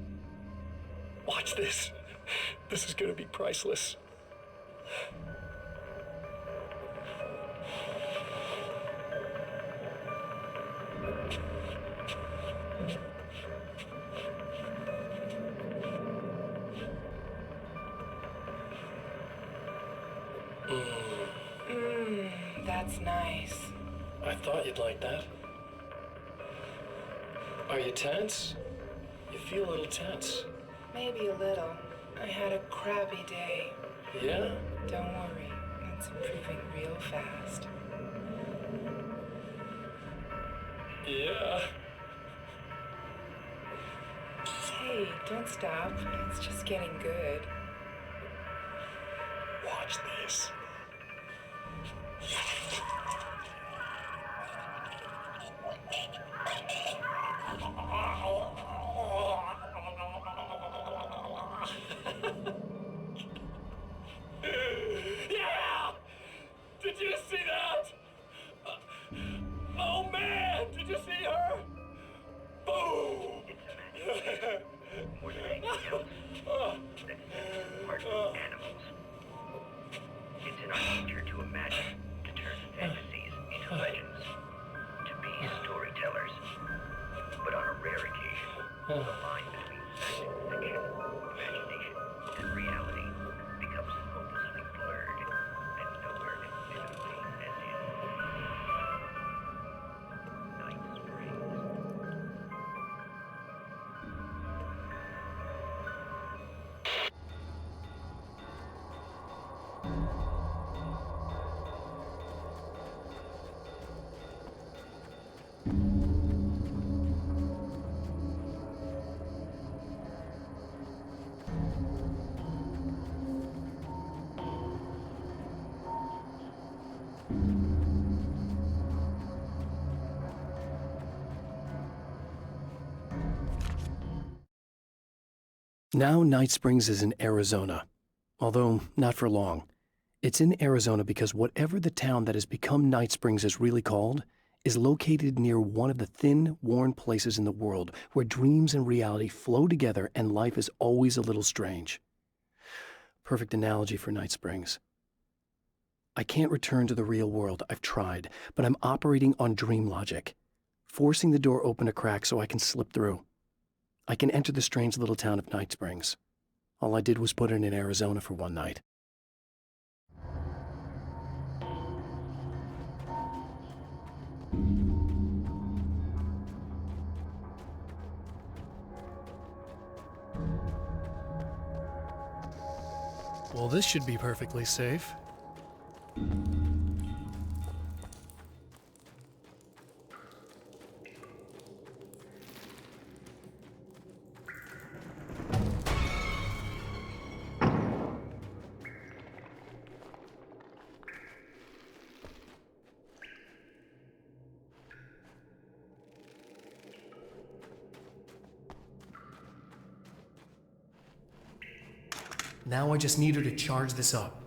Watch this. This is gonna be priceless. That's nice. I thought you'd like that. Are you tense? You feel a little tense. Maybe a little. I had a crappy day. Yeah? Don't worry, it's improving real fast. Yeah. Hey, don't stop. It's just getting good. Watch this. Now Night Springs is in Arizona, although not for long. It's in Arizona because whatever the town that has become Night Springs is really called is located near one of the thin, worn places in the world where dreams and reality flow together and life is always a little strange. Perfect analogy for Night Springs. I can't return to the real world, I've tried, but I'm operating on dream logic, forcing the door open a crack so I can slip through. I can enter the strange little town of Night Springs. All I did was put it in Arizona for one night. Well, this should be perfectly safe. Now I just need her to charge this up.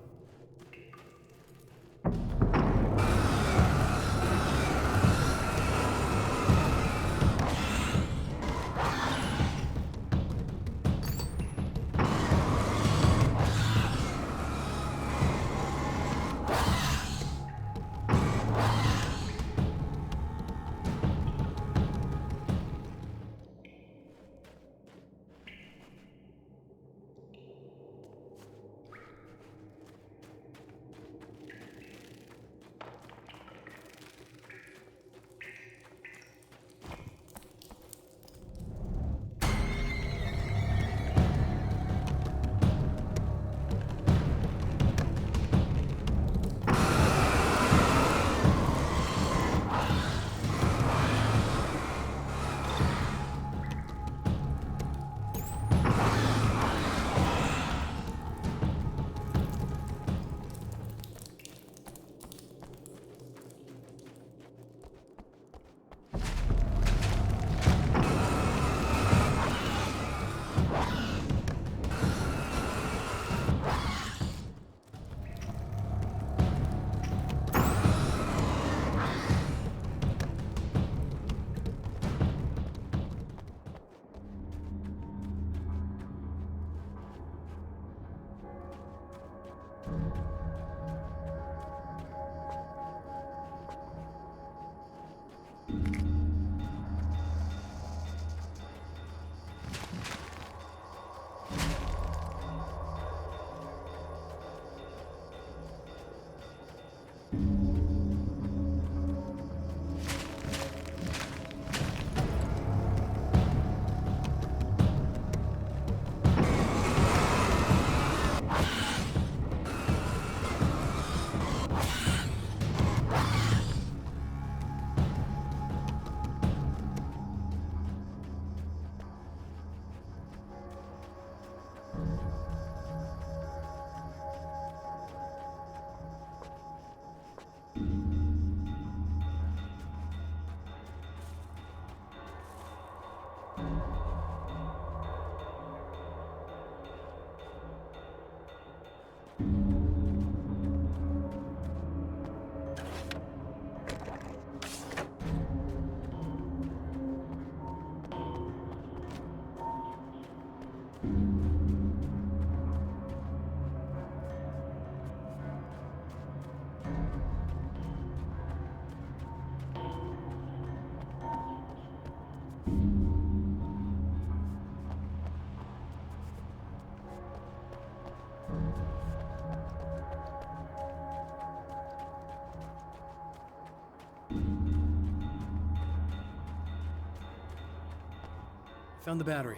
Found the battery.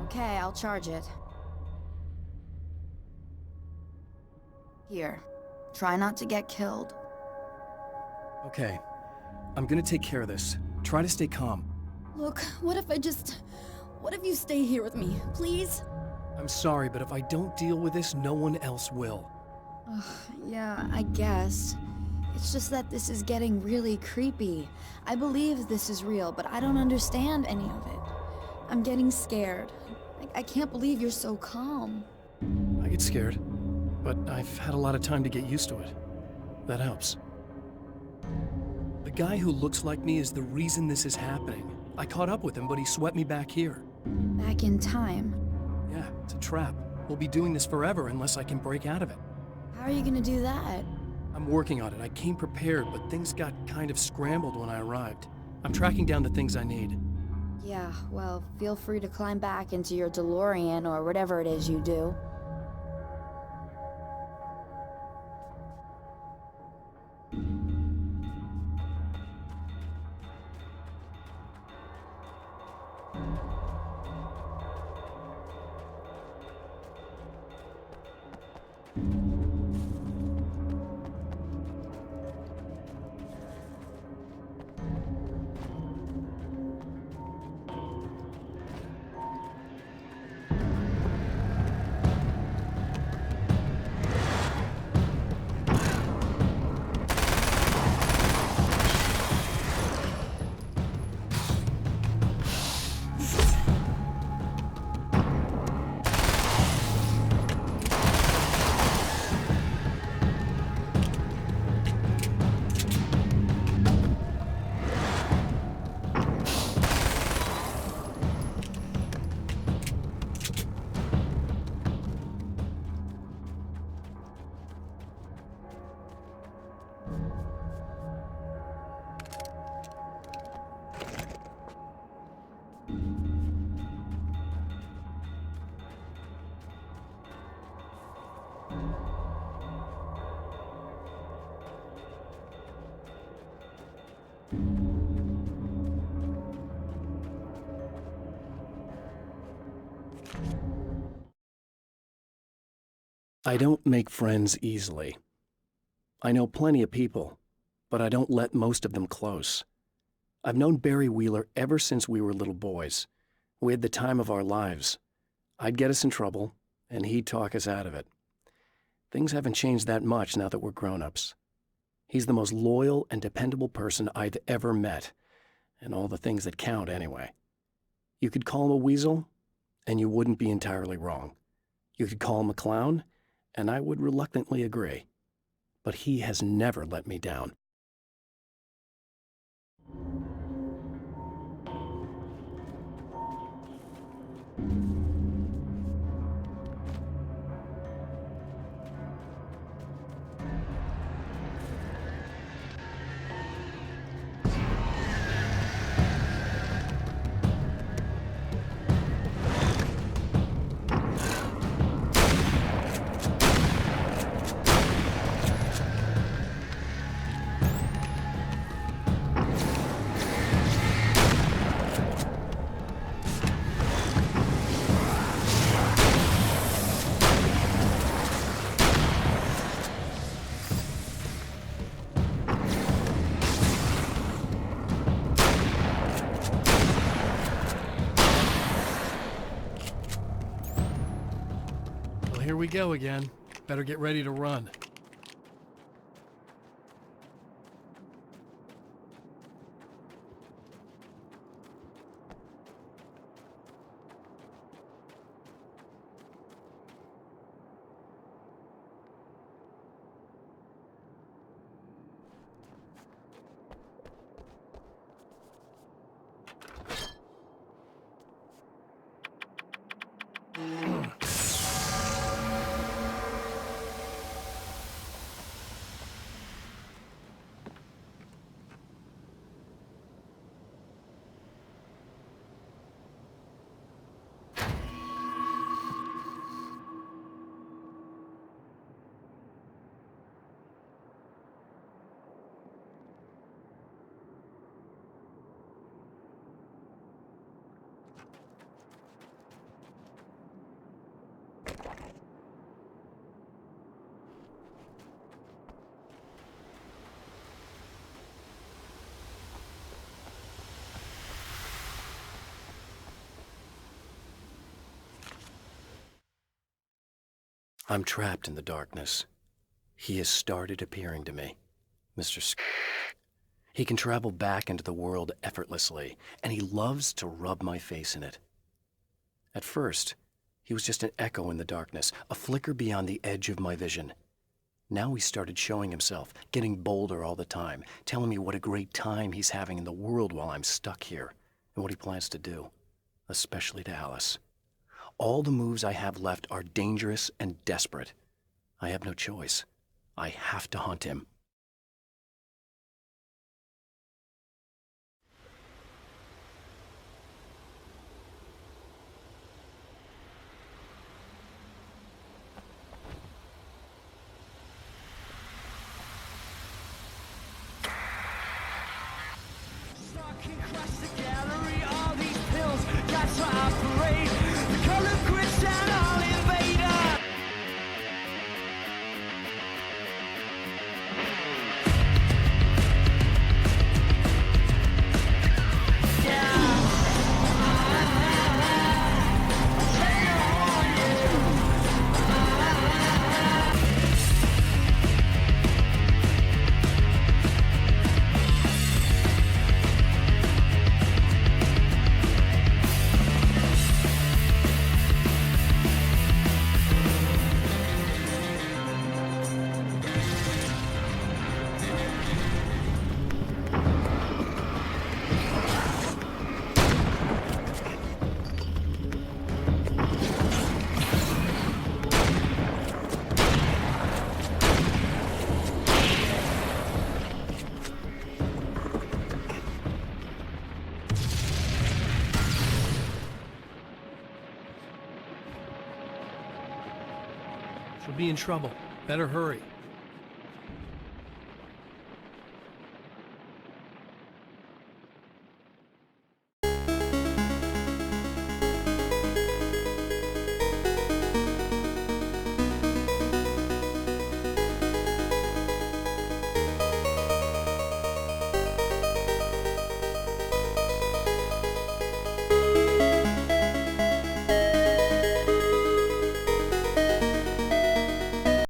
Okay, I'll charge it. Here. Try not to get killed. Okay. I'm gonna take care of this. Try to stay calm. Look, what if you stay here with me, please? I'm sorry, but if I don't deal with this, no one else will. Yeah, I guess. It's just that this is getting really creepy. I believe this is real, but I don't understand any of it. I'm getting scared. I can't believe you're so calm. I get scared, but I've had a lot of time to get used to it. That helps. The guy who looks like me is the reason this is happening. I caught up with him, but he swept me back here. Back in time. Yeah, it's a trap. We'll be doing this forever unless I can break out of it. How are you gonna do that? I'm working on it. I came prepared, but things got kind of scrambled when I arrived. I'm tracking down the things I need. Yeah, well, feel free to climb back into your DeLorean or whatever it is you do. I don't make friends easily. I know plenty of people, but I don't let most of them close. I've known Barry Wheeler ever since we were little boys. We had the time of our lives. I'd get us in trouble, and he'd talk us out of it. Things haven't changed that much now that we're grown-ups. He's the most loyal and dependable person I've ever met, and all the things that count anyway. You could call him a weasel, and you wouldn't be entirely wrong. You could call him a clown, and I would reluctantly agree. But he has never let me down. Here we go again. Better get ready to run. I'm trapped in the darkness. He has started appearing to me. Mr. He can travel back into the world effortlessly, and he loves to rub my face in it. At first, He was just an echo in the darkness, a flicker beyond the edge of my vision. Now he started showing himself, getting bolder all the time, telling me what a great time he's having in the world while I'm stuck here, and what he plans to do, especially to Alice. All the moves I have left are dangerous and desperate. I have no choice. I have to hunt him. She'll be in trouble. Better hurry.